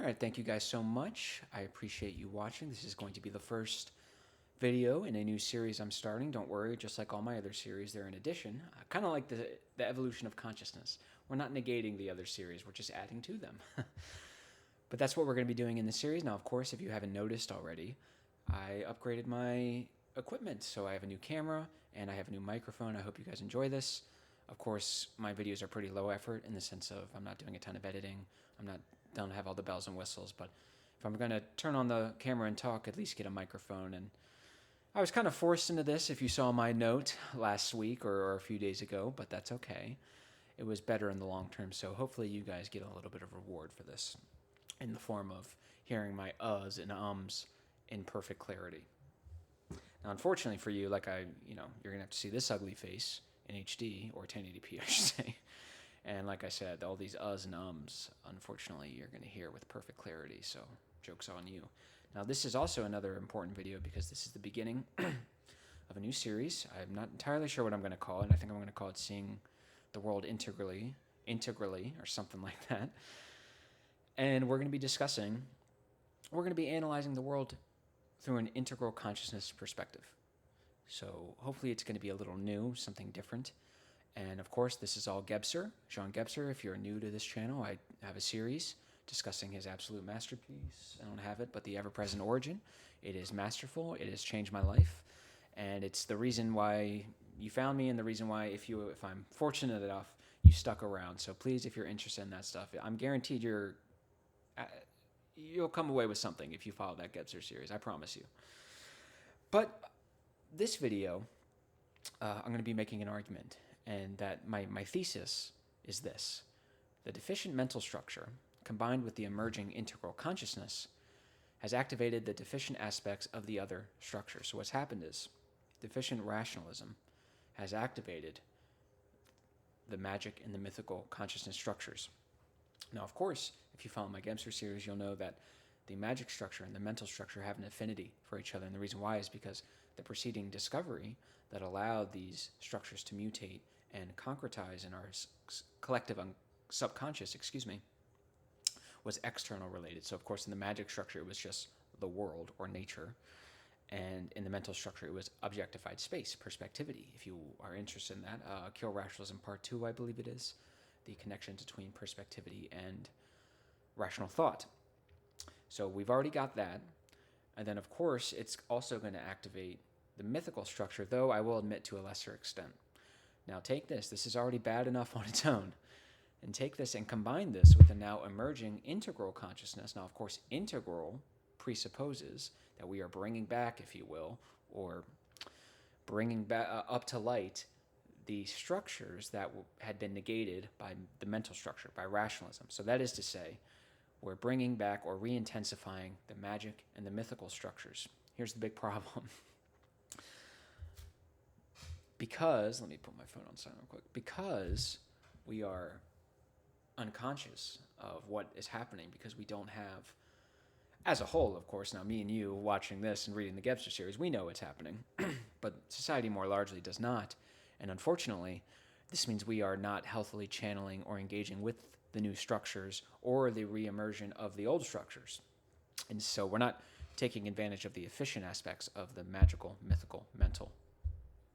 right, thank you guys so much. I appreciate you watching. This is going to be the first video in a new series I'm starting. Don't worry, just like all my other series, they're an addition. Kind of like the evolution of consciousness. We're not negating the other series, we're just adding to them. But that's what we're going to be doing in this series. Now, of course, if you haven't noticed already, I upgraded my equipment. So I have a new camera and I have a new microphone. I hope you guys enjoy this. Of course, my videos are pretty low effort in the sense of I'm not doing a ton of editing. Don't have all the bells and whistles, but if I'm going to turn on the camera and talk, at least get a microphone. And I was kind of forced into this if you saw my note last week or a few days ago, but that's okay. It was better in the long term, so hopefully you guys get a little bit of reward for this in the form of hearing my uhs and ums in perfect clarity. Now, unfortunately for you, you're going to have to see this ugly face in HD or 1080p, I should say. And like I said, all these uhs and ums, unfortunately, you're going to hear with perfect clarity, so joke's on you. Now, this is also another important video because this is the beginning of a new series. I'm not entirely sure what I'm going to call it. I think I'm going to call it Seeing the World Integrally, or something like that. And we're going to be analyzing the world through an integral consciousness perspective. So hopefully it's going to be a little new, something different. And of course, this is all Gebser, Jean Gebser. If you're new to this channel, I have a series discussing his absolute masterpiece. I don't have it, but The Ever-Present Origin. It is masterful. It has changed my life. And it's the reason why you found me and the reason why, if I'm fortunate enough, you stuck around. So please, if you're interested in that stuff, I'm guaranteed you'll come away with something if you follow that Gebser series. I promise you. But this video, I'm going to be making an argument. And that my thesis is this. The deficient mental structure, combined with the emerging integral consciousness, has activated the deficient aspects of the other structures. So what's happened is deficient rationalism has activated the magic and the mythical consciousness structures. Now, of course, if you follow my Gebser series, you'll know that the magic structure and the mental structure have an affinity for each other. And the reason why is because the preceding discovery that allowed these structures to mutate and concretize in our collective subconscious, was external related. So, of course, in the magic structure, it was just the world or nature. And in the mental structure, it was objectified space, perspectivity. If you are interested in that, Kill Rationalism Part 2, I believe it is, the connection between perspectivity and rational thought. So we've already got that. And then, of course, it's also going to activate the mythical structure, though I will admit to a lesser extent. Now take this. This is already bad enough on its own. And take this and combine this with the now emerging integral consciousness. Now, of course, integral presupposes that we are bringing back, if you will, or bringing back up to light the structures that had been negated by the mental structure, by rationalism. So that is to say, we're bringing back or re-intensifying the magic and the mythical structures. Here's the big problem. Because, let me put my phone on silent real quick, because we are unconscious of what is happening, because we don't have, as a whole, of course, now me and you watching this and reading the Gebser series, we know what's happening, but society more largely does not. And unfortunately, this means we are not healthily channeling or engaging with the new structures or the re-emersion of the old structures. And so we're not taking advantage of the efficient aspects of the magical, mythical, mental,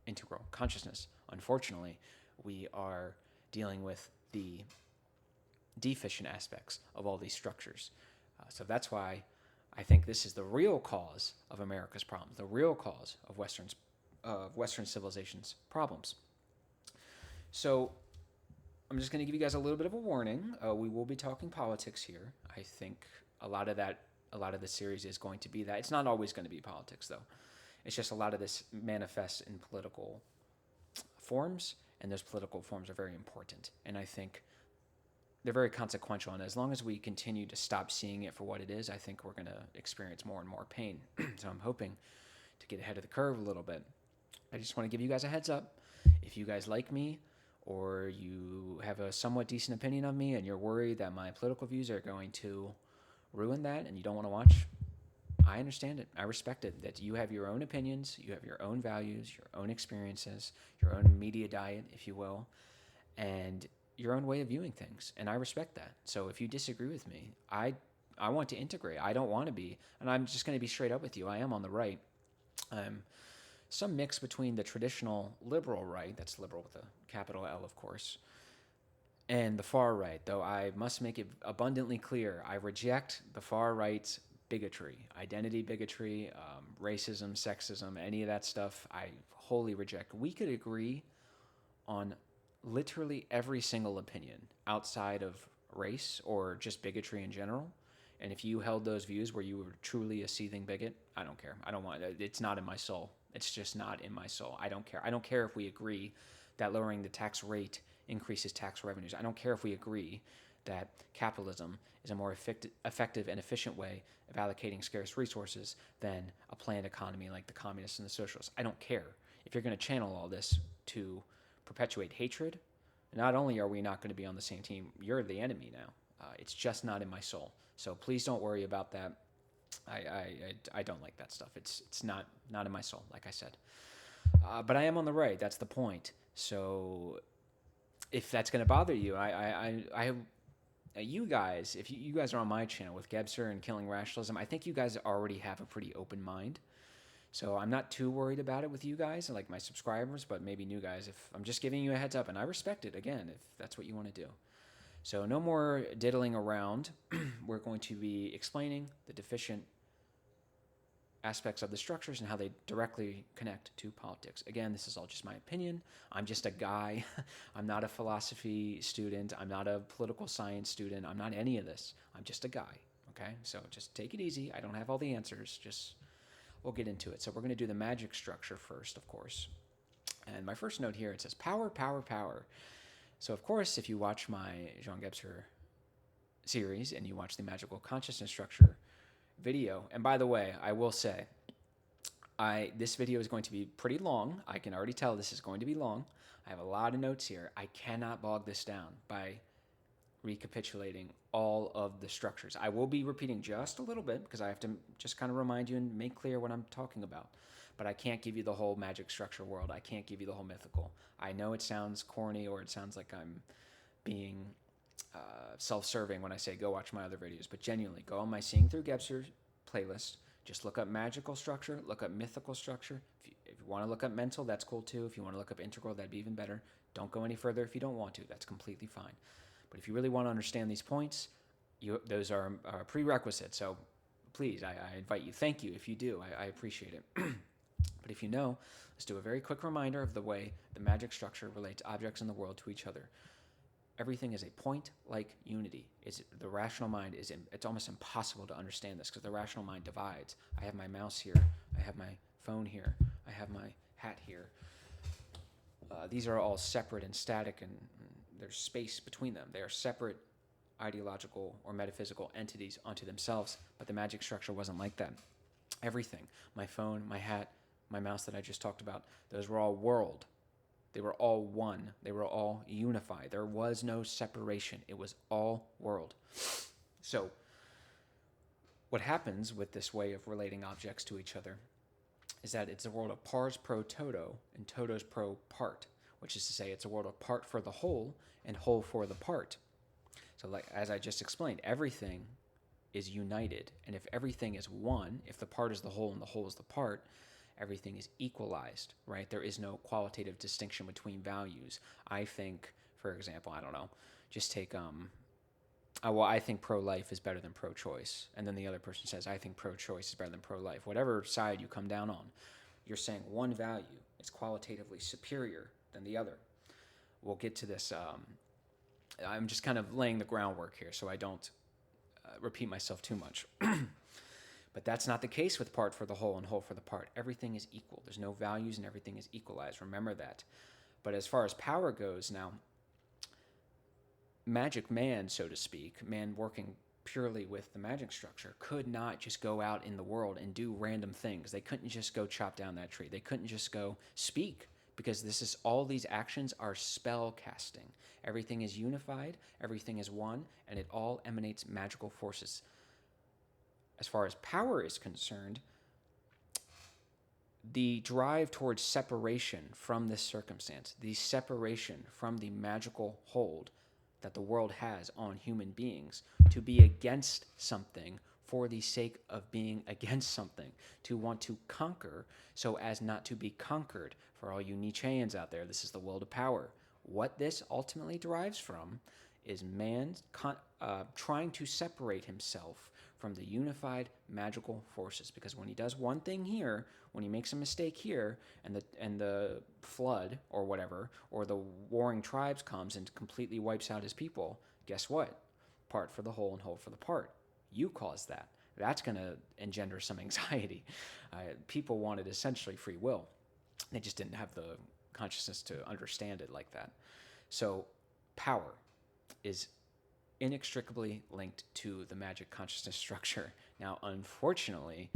integral consciousness. Unfortunately, we are dealing with the deficient aspects of all these structures. So that's why I think this is the real cause of America's problems, the real cause of Western civilization's problems. So I'm just going to give you guys a little bit of a warning. We will be talking politics here. I think a lot of the series is going to be that. It's not always going to be politics, though. It's just a lot of this manifests in political forms, and those political forms are very important. And I think they're very consequential. And as long as we continue to stop seeing it for what it is, I think we're going to experience more and more pain. So I'm hoping to get ahead of the curve a little bit. I just want to give you guys a heads up. If you guys like me, or you have a somewhat decent opinion of me, and you're worried that my political views are going to ruin that, and you don't want to watch, I understand it. I respect it, that you have your own opinions, you have your own values, your own experiences, your own media diet, if you will, and your own way of viewing things. And I respect that. So if you disagree with me, I want to integrate. I don't want to be, and I'm just going to be straight up with you. I am on the right. I'm some mix between the traditional liberal right, that's liberal with a capital L, of course, and the far right, though I must make it abundantly clear I reject the far right's bigotry, identity bigotry, racism, sexism, any of that stuff. I wholly reject. We could agree on literally every single opinion outside of race or just bigotry in general. And if you held those views where you were truly a seething bigot, I don't care. I don't want it. It's not in my soul. It's just not in my soul. I don't care. I don't care if we agree that lowering the tax rate increases tax revenues. I don't care if we agree that capitalism is a more effective and efficient way of allocating scarce resources than a planned economy like the communists and the socialists. I don't care. If you're going to channel all this to perpetuate hatred, not only are we not going to be on the same team, you're the enemy now. It's just not in my soul. So please don't worry about that. I don't like that stuff. It's not in my soul, like I said. But I am on the right. That's the point. So if that's going to bother you, you guys, if you guys are on my channel with Gebser and Killing Rationalism, I think you guys already have a pretty open mind. So I'm not too worried about it with you guys, like my subscribers, but maybe new guys. If I'm just giving you a heads up, and I respect it, again, if that's what you want to do. So no more diddling around. We're going to be explaining the deficient aspects of the structures and how they directly connect to politics. Again, this is all just my opinion. I'm just a guy. I'm not a philosophy student. I'm not a political science student. I'm not any of this. I'm just a guy, okay? So just take it easy. I don't have all the answers. We'll get into it. So we're going to do the magic structure first, of course. And my first note here, it says power, power, power. So, of course, if you watch my Jean Gebser series and you watch the magical consciousness structure video, and by the way, I will say, this video is going to be pretty long. I can already tell this is going to be long. I have a lot of notes here. I cannot bog this down by recapitulating all of the structures. I will be repeating just a little bit because I have to just kind of remind you and make clear what I'm talking about. But I can't give you the whole magic structure world. I can't give you the whole mythical. I know it sounds corny or it sounds like I'm being self-serving when I say go watch my other videos, but genuinely, go on my Seeing Through Gebser playlist. Just look up magical structure, look up mythical structure. If you want to look up mental, that's cool too. If you want to look up integral, that'd be even better. Don't go any further if you don't want to. That's completely fine. But if you really want to understand these points, those are prerequisites. So please, I invite you. Thank you if you do. I appreciate it. But if you know, let's do a very quick reminder of the way the magic structure relates objects in the world to each other. Everything is a point-like unity. The rational mind it's almost impossible to understand this because the rational mind divides. I have my mouse here. I have my phone here. I have my hat here. These are all separate and static, and there's space between them. They are separate ideological or metaphysical entities unto themselves, but the magic structure wasn't like that. Everything, my phone, my hat, my mouse that I just talked about, those were all world. They were all one. They were all unified. There was no separation. It was all world. So what happens with this way of relating objects to each other is that it's a world of pars pro toto and totos pro part, which is to say it's a world of part for the whole and whole for the part. So like as I just explained, everything is united. And if everything is one, if the part is the whole and the whole is the part, everything is equalized, right? There is no qualitative distinction between values. I think, for example, I don't know, just take, I think pro-life is better than pro-choice. And then the other person says, I think pro-choice is better than pro-life. Whatever side you come down on, you're saying one value is qualitatively superior than the other. We'll get to this. I'm just kind of laying the groundwork here so I don't repeat myself too much. But that's not the case with part for the whole and whole for the part. Everything is equal. There's no values and everything is equalized. Remember that. But as far as power goes now, magic man, so to speak, man working purely with the magic structure, could not just go out in the world and do random things. They couldn't just go chop down that tree. They couldn't just go speak, because all these actions are spell casting. Everything is unified, everything is one, and it all emanates magical forces. As far as power is concerned, the drive towards separation from this circumstance, the separation from the magical hold, that the world has on human beings to be against something for the sake of being against something, to want to conquer so as not to be conquered. For all you Nietzscheans out there, this is the will to power. What this ultimately derives from is man trying to separate himself from the unified magical forces. Because when he does one thing here, when he makes a mistake here, and the flood or whatever, or the warring tribes comes and completely wipes out his people, guess what? Part for the whole and whole for the part. You caused that. That's going to engender some anxiety. People wanted essentially free will. They just didn't have the consciousness to understand it like that. So power is inextricably linked to the magic consciousness structure. Now, unfortunately,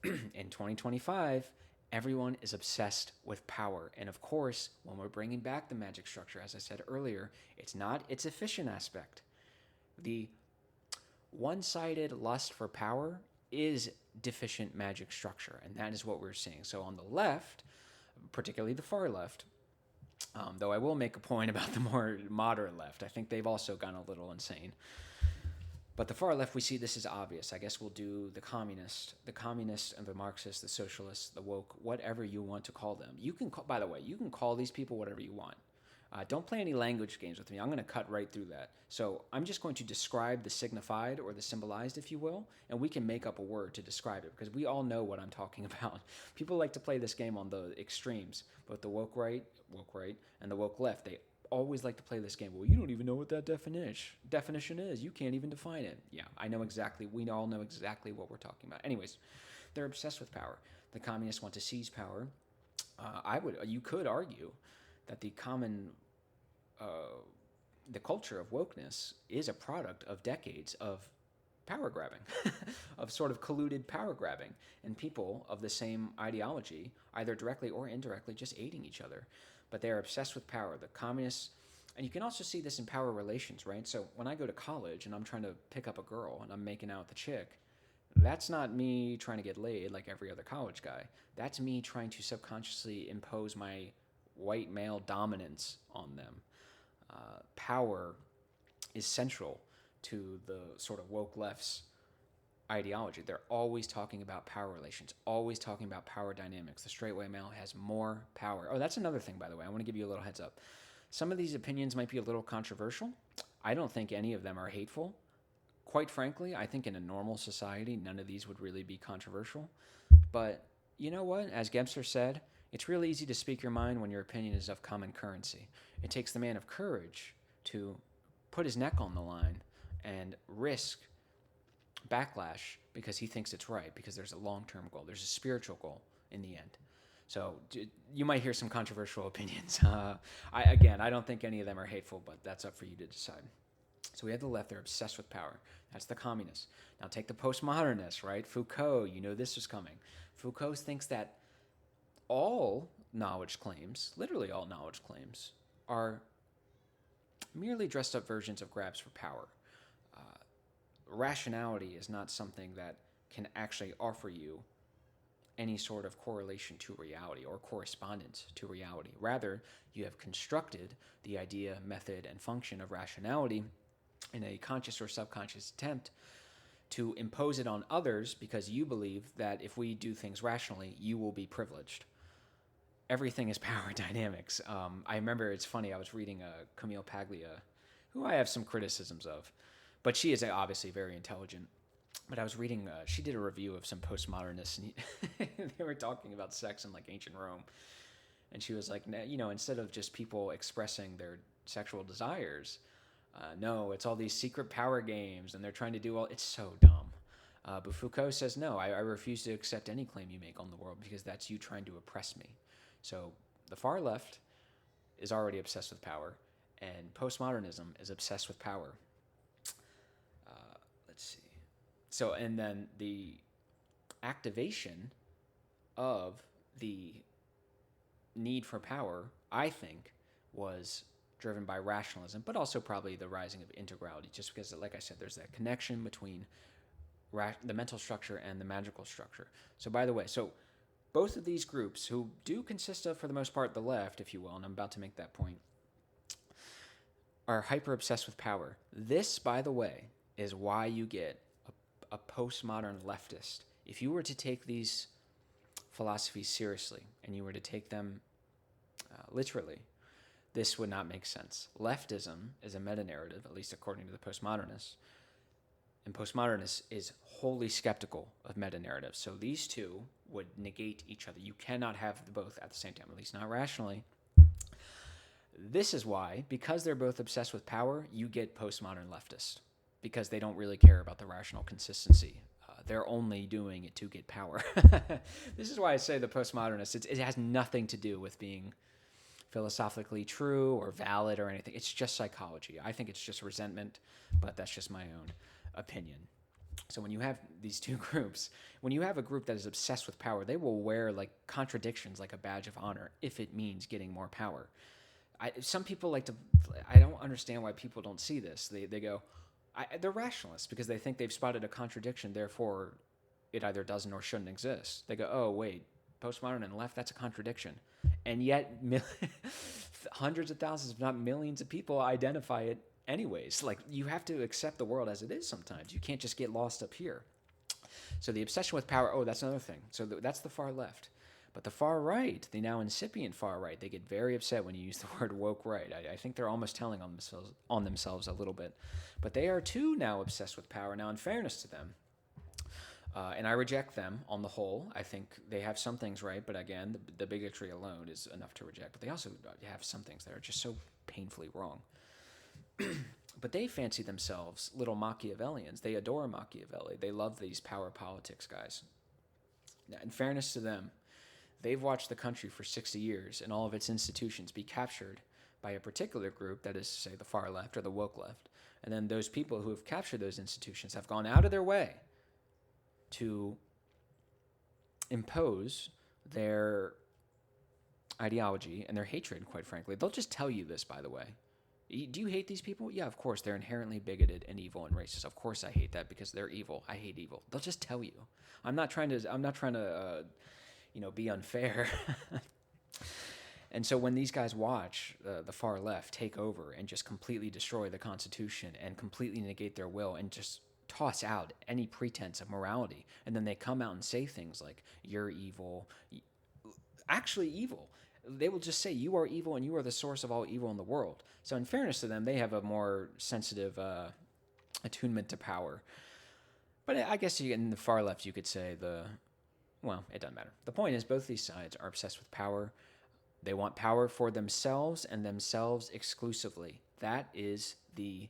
in 2025, everyone is obsessed with power. And of course, when we're bringing back the magic structure, as I said earlier, it's not its efficient aspect. The one-sided lust for power is deficient magic structure, and that is what we're seeing. So on the left, particularly the far left, though I will make a point about the more moderate left. I think they've also gone a little insane. But the far left, we see this is obvious. I guess we'll do the communist and the Marxist, the socialist, the woke, whatever you want to call them. You can call, by the way, you can call these people whatever you want. Don't play any language games with me. I'm going to cut right through that. So I'm just going to describe the signified or the symbolized, if you will, and we can make up a word to describe it because we all know what I'm talking about. People like to play this game on the extremes, both the woke right, and the woke left. They always like to play this game. Well, you don't even know what that definition is. You can't even define it. Yeah, I know exactly. We all know exactly what we're talking about. Anyways, they're obsessed with power. The communists want to seize power. You could argue that the culture of wokeness is a product of decades of power grabbing, of sort of colluded power grabbing, and people of the same ideology, either directly or indirectly, just aiding each other. But they're obsessed with power. The communists, and you can also see this in power relations, right? So when I go to college and I'm trying to pick up a girl and I'm making out with a chick, that's not me trying to get laid like every other college guy. That's me trying to subconsciously impose my white male dominance on them. Power is central to the sort of woke left's ideology. They're always talking about power relations, always talking about power dynamics. The straight white male has more power. Oh, that's another thing, by the way. I want to give you a little heads up. Some of these opinions might be a little controversial. I don't think any of them are hateful. Quite frankly, I think in a normal society, none of these would really be controversial. But you know what? As Gebser said, it's really easy to speak your mind when your opinion is of common currency. It takes the man of courage to put his neck on the line and risk backlash because he thinks it's right, because there's a long-term goal. There's a spiritual goal in the end. So you might hear some controversial opinions. I don't think any of them are hateful, but that's up for you to decide. So we have the left, they're obsessed with power. That's the communists. Now take the postmodernists, right? Foucault, you know this was coming. Foucault thinks that all knowledge claims, literally all knowledge claims, are merely dressed up versions of grabs for power. Rationality is not something that can actually offer you any sort of correlation to reality or correspondence to reality. Rather, you have constructed the idea, method, and function of rationality in a conscious or subconscious attempt to impose it on others because you believe that if we do things rationally, you will be privileged. Everything is power dynamics. I remember, it's funny, I was reading Camille Paglia, who I have some criticisms of, but she is obviously very intelligent. But I was reading, she did a review of some postmodernists, and they were talking about sex in like ancient Rome. And she was like, instead of just people expressing their sexual desires, no, it's all these secret power games, and they're trying to do all, it's so dumb. But Foucault says, no, I refuse to accept any claim you make on the world because that's you trying to oppress me. So the far left is already obsessed with power, and postmodernism is obsessed with power. Let's see. So, and then the activation of the need for power, I think, was driven by rationalism, but also probably the rising of integrality, just because, like I said, there's that connection between the mental structure and the magical structure. So, by the way, both of these groups, who do consist of, for the most part, the left, if you will, and I'm about to make that point, are hyper obsessed with power. This, by the way, is why you get a postmodern leftist. If you were to take these philosophies seriously and you were to take them literally, this would not make sense. Leftism is a meta-narrative, at least according to the postmodernists, and postmodernists is wholly skeptical of meta-narratives. So these two would negate each other. You cannot have both at the same time, at least not rationally. This is why, because they're both obsessed with power, you get postmodern leftists, because they don't really care about the rational consistency. They're only doing it to get power. This is why I say the postmodernists, it has nothing to do with being philosophically true or valid or anything. It's just psychology. I think it's just resentment, but that's just my own opinion. So when you have these two groups, when you have a group that is obsessed with power, they will wear like contradictions like a badge of honor if it means getting more power. Some people like to, I don't understand why people don't see this. They go, they're rationalists because they think they've spotted a contradiction, therefore it either doesn't or shouldn't exist. They go, oh, wait, postmodern and left, that's a contradiction. And yet hundreds of thousands, if not millions of people identify it anyways. Like, you have to accept the world as it is sometimes. You can't just get lost up here. So the obsession with power, oh, that's another thing. So that's the far left. But the far right, the now incipient far right, they get very upset when you use the word woke right. I think they're almost telling on themselves a little bit. But they are too now obsessed with power. Now, in fairness to them, and I reject them on the whole. I think they have some things right, but again, the bigotry alone is enough to reject. But they also have some things that are just so painfully wrong. But they fancy themselves little Machiavellians. They adore Machiavelli. They love these power politics guys. Now, in fairness to them, they've watched the country for 60 years and all of its institutions be captured by a particular group, that is to say the far left or the woke left. And then those people who have captured those institutions have gone out of their way to impose their ideology and their hatred, quite frankly. They'll just tell you this, by the way. Do you hate these people? Yeah, of course. They're inherently bigoted and evil and racist. Of course I hate that because they're evil. I hate evil. They'll just tell you. I'm not trying to be unfair. And so when these guys watch the far left take over and just completely destroy the Constitution and completely negate their will and just toss out any pretense of morality, and then they come out and say things like, you're evil, actually evil. They will just say, you are evil and you are the source of all evil in the world. So in fairness to them, they have a more sensitive attunement to power. But I guess in the far left, you could say it doesn't matter. The point is, both these sides are obsessed with power. They want power for themselves and themselves exclusively. That is the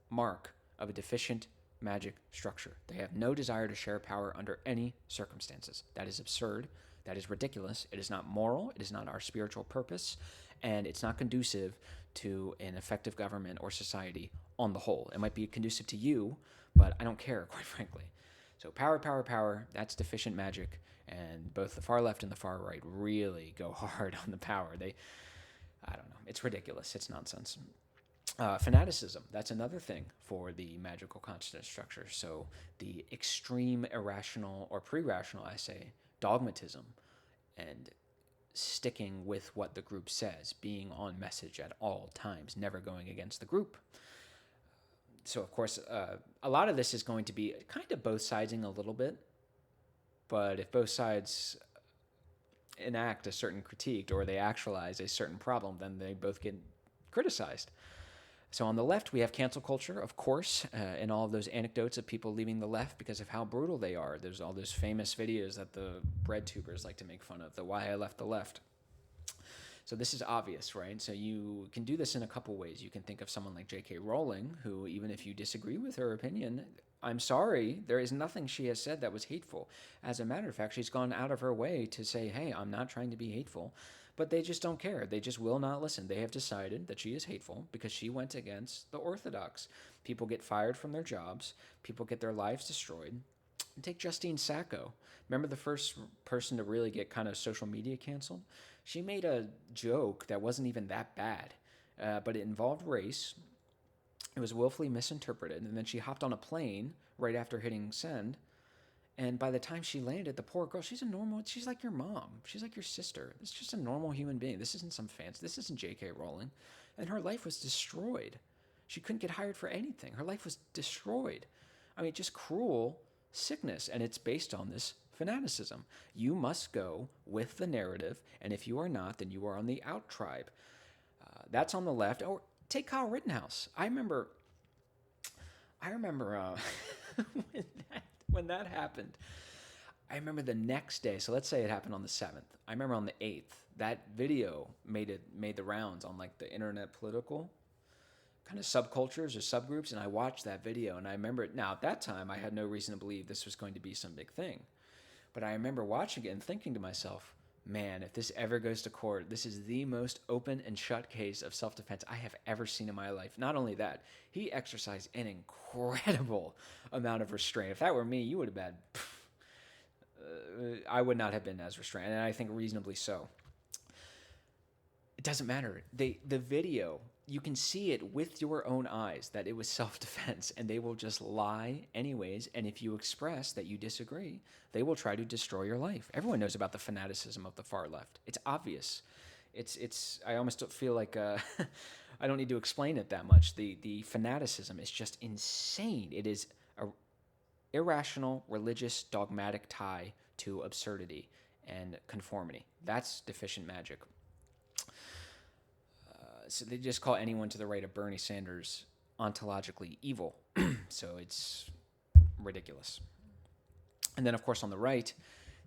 mark of a deficient magic structure. They have no desire to share power under any circumstances. That is absurd. That is ridiculous. It is not moral. It is not our spiritual purpose. And it's not conducive to an effective government or society on the whole. It might be conducive to you, but I don't care, quite frankly. So power, power, power, that's deficient magic. And both the far left and the far right really go hard on the power. I don't know. It's ridiculous. It's nonsense. Fanaticism, that's another thing for the magical consciousness structure. So the extreme irrational or pre-rational, I say, dogmatism and sticking with what the group says, being on message at all times, never going against the group. So, of course, a lot of this is going to be kind of both siding a little bit, but if both sides enact a certain critique or they actualize a certain problem, then they both get criticized. So on the left, we have cancel culture, of course, and all of those anecdotes of people leaving the left because of how brutal they are. There's all those famous videos that the bread tubers like to make fun of, the why I left the left. So this is obvious, right? So you can do this in a couple ways. You can think of someone like J.K. Rowling, who, even if you disagree with her opinion, I'm sorry, there is nothing she has said that was hateful. As a matter of fact, she's gone out of her way to say, hey, I'm not trying to be hateful. But they just don't care. They just will not listen. They have decided that she is hateful because she went against the orthodox. People get fired from their jobs. People get their lives destroyed. And take Justine Sacco. Remember the first person to really get kind of social media canceled? She made a joke that wasn't even that bad, but it involved race. It was willfully misinterpreted. And then she hopped on a plane right after hitting send. And by the time she landed, the poor girl, she's like your mom. She's like your sister. It's just a normal human being. This isn't some fancy, this isn't J.K. Rowling. and her life was destroyed. She couldn't get hired for anything. Her life was destroyed. I mean, just cruel sickness, and it's based on this fanaticism. You must go with the narrative, and if you are not, then you are on the out tribe. That's on the left. Or take Kyle Rittenhouse. I remember when that happened. I remember the next day. So let's say it happened on the 7th. I remember on the 8th, that video made the rounds on like the internet political kind of subcultures or subgroups, and I watched that video, and I remember it. Now, at that time, I had no reason to believe this was going to be some big thing. But I remember watching it and thinking to myself, man, if this ever goes to court, this is the most open and shut case of self-defense I have ever seen in my life. Not only that, he exercised an incredible amount of restraint. If that were me, you would have been, I would not have been as restrained, and I think reasonably so. It doesn't matter. The video, you can see it with your own eyes that it was self-defense, and they will just lie anyways. And if you express that you disagree, they will try to destroy your life. Everyone knows about the fanaticism of the far left. It's obvious. It's. I almost feel like I don't need to explain it that much. The fanaticism is just insane. It is a irrational, religious, dogmatic tie to absurdity and conformity. That's deficient magic. So they just call anyone to the right of Bernie Sanders ontologically evil. So it's ridiculous. And then, of course, on the right,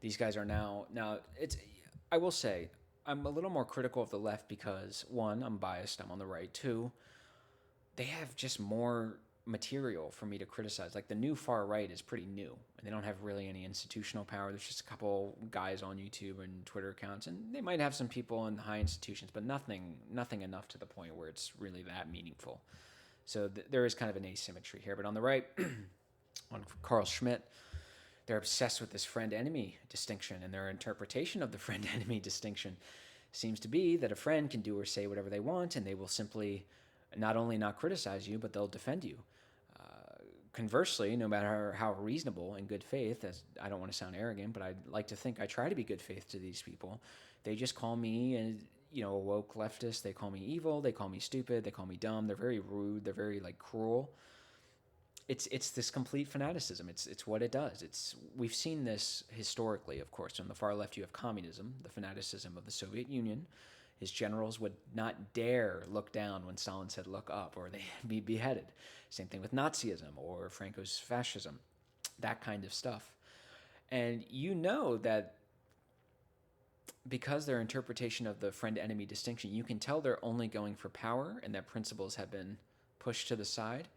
these guys are now it's. I will say I'm a little more critical of the left because, one, I'm biased. I'm on the right. Two, they have just more material for me to criticize. Like the new far right is pretty new, and they don't have really any institutional power. There's just a couple guys on YouTube and Twitter accounts, and they might have some people in high institutions, but nothing enough to the point where it's really that meaningful. So there is kind of an asymmetry here. But on the right, on Carl Schmitt, they're obsessed with this friend-enemy distinction, and their interpretation of the friend-enemy distinction seems to be that a friend can do or say whatever they want, and they will simply not only not criticize you, but they'll defend you. Conversely, no matter how reasonable and good faith, as I don't want to sound arrogant, but I like to think I try to be good faith to these people, they just call me a woke leftist. They call me evil. They call me stupid. They call me dumb. They're very rude. They're very cruel. It's this complete fanaticism. It's what it does. We've seen this historically, of course. On the far left, you have communism, the fanaticism of the Soviet Union. His generals would not dare look down when Stalin said look up, or they'd be beheaded. Same thing with Nazism or Franco's fascism, that kind of stuff. And you know that because their interpretation of the friend-enemy distinction, you can tell they're only going for power and that principles have been pushed to the side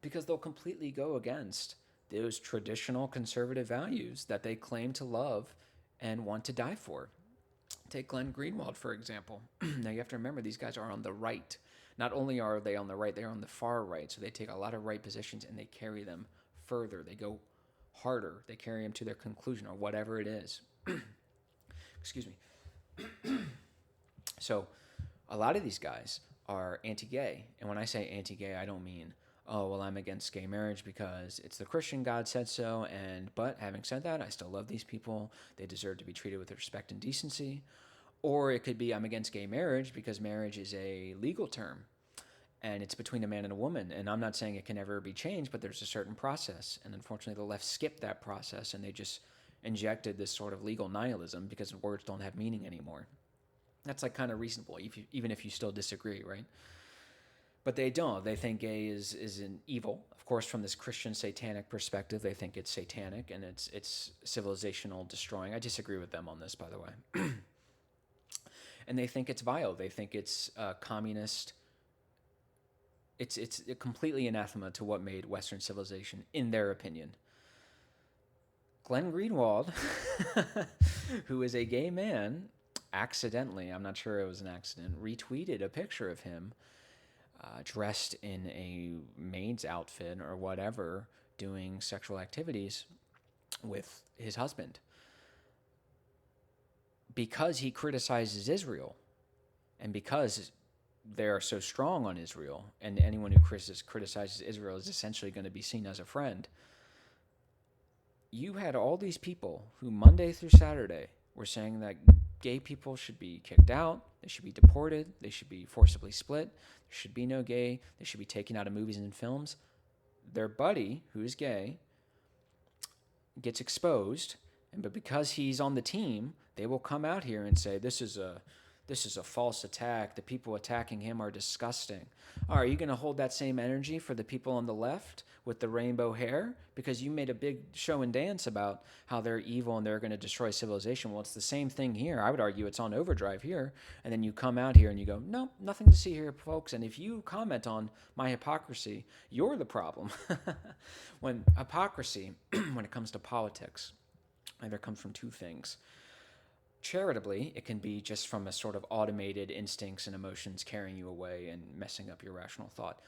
because they'll completely go against those traditional conservative values that they claim to love and want to die for. Take Glenn Greenwald, for example. Now, you have to remember, these guys are on the right. Not only are they on the right, they're on the far right. So they take a lot of right positions and they carry them further. They go harder. They carry them to their conclusion or whatever it is. Excuse me. So a lot of these guys are anti-gay. And when I say anti-gay, I don't mean, oh, well, I'm against gay marriage because it's the Christian God said so. But having said that, I still love these people. They deserve to be treated with respect and decency. Or it could be I'm against gay marriage because marriage is a legal term and it's between a man and a woman. And I'm not saying it can ever be changed, but there's a certain process. And unfortunately, the left skipped that process and they just injected this sort of legal nihilism because words don't have meaning anymore. That's kind of reasonable, even if you still disagree, right? But they don't. They think gay is an evil. Of course, from this Christian satanic perspective, they think it's satanic and it's civilizational destroying. I disagree with them on this, by the way. And they think it's vile. They think it's communist. It's completely anathema to what made Western civilization, in their opinion. Glenn Greenwald, who is a gay man, accidentally, I'm not sure it was an accident, retweeted a picture of him dressed in a maid's outfit or whatever, doing sexual activities with his husband. Because he criticizes Israel, and because they are so strong on Israel, and anyone who criticizes Israel is essentially going to be seen as a friend, you had all these people who Monday through Saturday were saying that gay people should be kicked out, They should be deported. They should be forcibly split. There should be no gay. They should be taken out of movies and films. Their buddy, who's gay, gets exposed, but because he's on the team, they will come out here and say, this is a false attack. The people attacking him are disgusting. Are you going to hold that same energy for the people on the left with the rainbow hair? Because you made a big show and dance about how they're evil and they're going to destroy civilization. Well, it's the same thing here. I would argue it's on overdrive here. And then you come out here and you go, no, nothing to see here, folks. And if you comment on my hypocrisy, you're the problem. When hypocrisy, when it comes to politics, either comes from two things. Charitably, it can be just from a sort of automated instincts and emotions carrying you away and messing up your rational thought.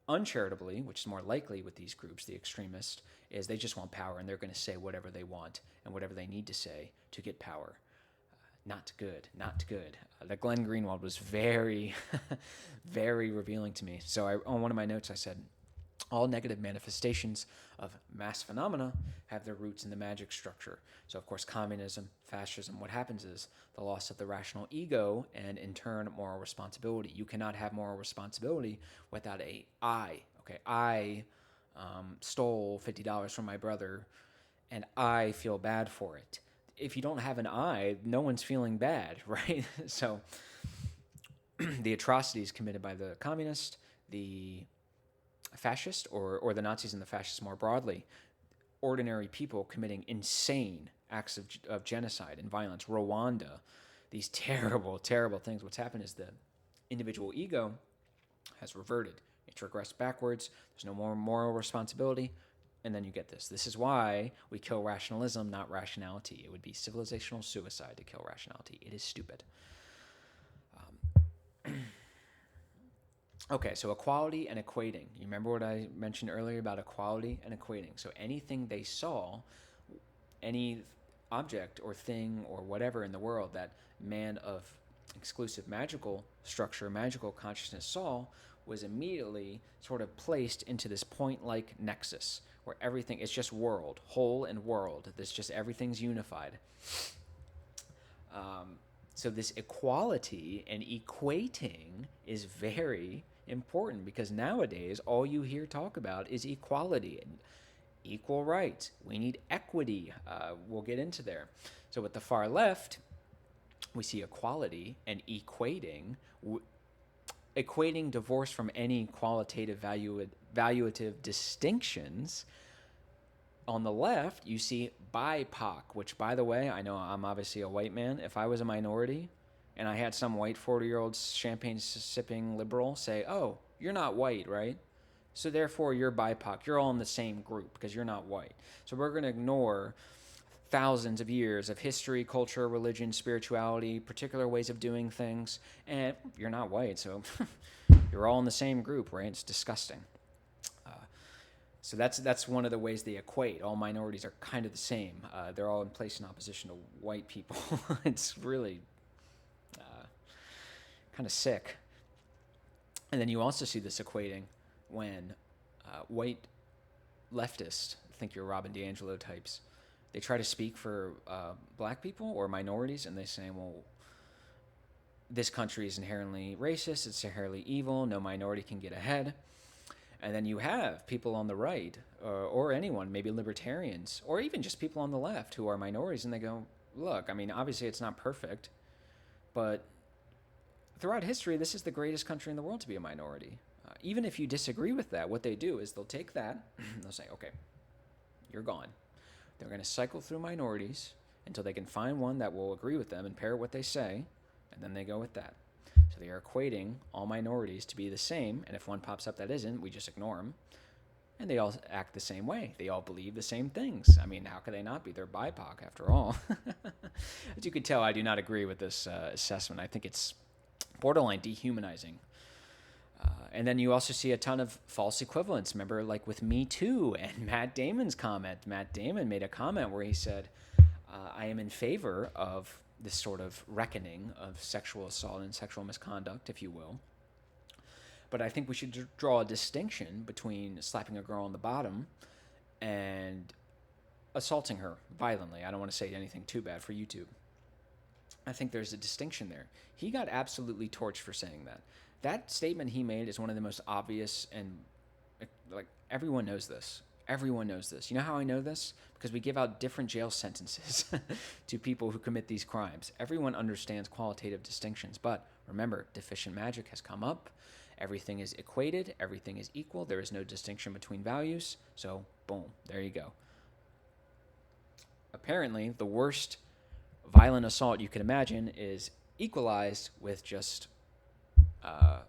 Uncharitably, which is more likely with these groups, the extremists, is they just want power and they're going to say whatever they want and whatever they need to say to get power. Not good, not good. The Glenn Greenwald was very, very revealing to me. So on one of my notes, I said, all negative manifestations of mass phenomena have their roots in the magic structure. So, of course, communism, fascism, what happens is the loss of the rational ego and, in turn, moral responsibility. You cannot have moral responsibility without a I. Okay, I stole $50 from my brother, and I feel bad for it. If you don't have an I, no one's feeling bad, right? So, the atrocities committed by the communist, the fascist, or the Nazis and the fascists more broadly, ordinary people committing insane acts of genocide and violence, Rwanda, these terrible, terrible things. What's happened is the individual ego has reverted. It's regressed backwards. There's no more moral responsibility. And then you get this. This is why we kill rationalism, not rationality. It would be civilizational suicide to kill rationality. It is stupid. Okay, so equality and equating. You remember what I mentioned earlier about equality and equating? So anything they saw, any object or thing or whatever in the world that man of exclusive magical structure, magical consciousness saw, was immediately sort of placed into this point-like nexus where everything is just world, whole and world. This just everything's unified. So this equality and equating is very important because nowadays all you hear talk about is equality and equal rights. We need equity. We'll get into there. So with the far left, we see equality and equating, equating divorce from any qualitative valuative distinctions. On the left, you see BIPOC, which, by the way, I know I'm obviously a white man. If I was a minority and I had some white 40-year-old champagne-sipping liberal say, oh, you're not white, right? So therefore, you're BIPOC. You're all in the same group because you're not white. So we're going to ignore thousands of years of history, culture, religion, spirituality, particular ways of doing things, and you're not white, so you're all in the same group, right? It's disgusting. So that's one of the ways they equate. All minorities are kind of the same. They're all in place in opposition to white people. It's really kind of sick. And then you also see this equating when white leftists, think you're Robin DiAngelo types, they try to speak for black people or minorities, and they say, well, this country is inherently racist, it's inherently evil, no minority can get ahead. And then you have people on the right, or anyone, maybe libertarians, or even just people on the left who are minorities, and they go, look, I mean, obviously it's not perfect, but throughout history, this is the greatest country in the world to be a minority. Even if you disagree with that, what they do is they'll take that, they'll say, okay, you're gone. They're going to cycle through minorities until they can find one that will agree with them and pair what they say, and then they go with that. So they are equating all minorities to be the same, and if one pops up that isn't, we just ignore them. And they all act the same way. They all believe the same things. I mean, how could they not be? They're BIPOC, after all. As you can tell, I do not agree with this assessment. I think it's borderline dehumanizing. And then you also see a ton of false equivalents. Remember, like with Me Too and Matt Damon's comment. Matt Damon made a comment where he said, I am in favor of this sort of reckoning of sexual assault and sexual misconduct, if you will. But I think we should draw a distinction between slapping a girl on the bottom and assaulting her violently. I don't want to say anything too bad for YouTube. I think there's a distinction there. He got absolutely torched for saying that. That statement he made is one of the most obvious, and like everyone knows this. Everyone knows this. You know how I know this? Because we give out different jail sentences to people who commit these crimes. Everyone understands qualitative distinctions, but remember, deficient magic has come up. Everything is equated, everything is equal. There is no distinction between values. So, boom, there you go. Apparently, the worst violent assault you can imagine is equalized with just uh,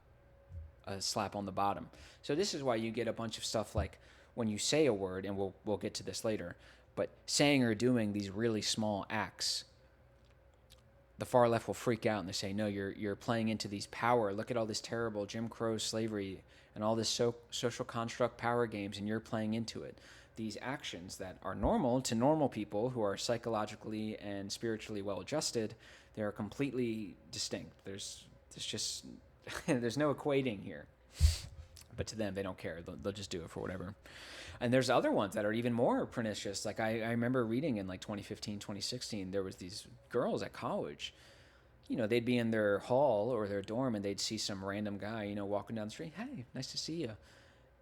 a slap on the bottom. So this is why you get a bunch of stuff like when you say a word, and we'll get to this later, but saying or doing these really small acts, the far left will freak out and they say, no, you're playing into these power. Look at all this terrible Jim Crow slavery and all this social construct power games, and you're playing into it. These actions that are normal to normal people who are psychologically and spiritually well adjusted, they are completely distinct. There's just there's no equating here. But to them, they don't care. They'll just do it for whatever. And there's other ones that are even more pernicious. Like I remember reading in like 2015, 2016, there was these girls at college. You know, they'd be in their hall or their dorm and they'd see some random guy, you know, walking down the street. Hey, nice to see you.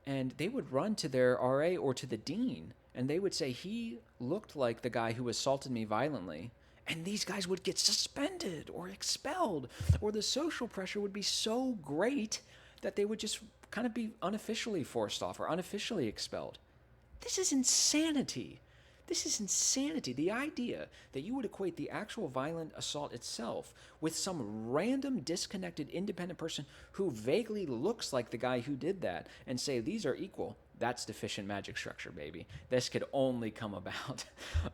And they would run to their RA or to the dean and they would say, he looked like the guy who assaulted me violently. And these guys would get suspended or expelled, or the social pressure would be so great that they would just kind of be unofficially forced off or unofficially expelled. This is insanity. This is insanity. The idea that you would equate the actual violent assault itself with some random, disconnected, independent person who vaguely looks like the guy who did that and say these are equal, that's deficient magic structure, baby. This could only come about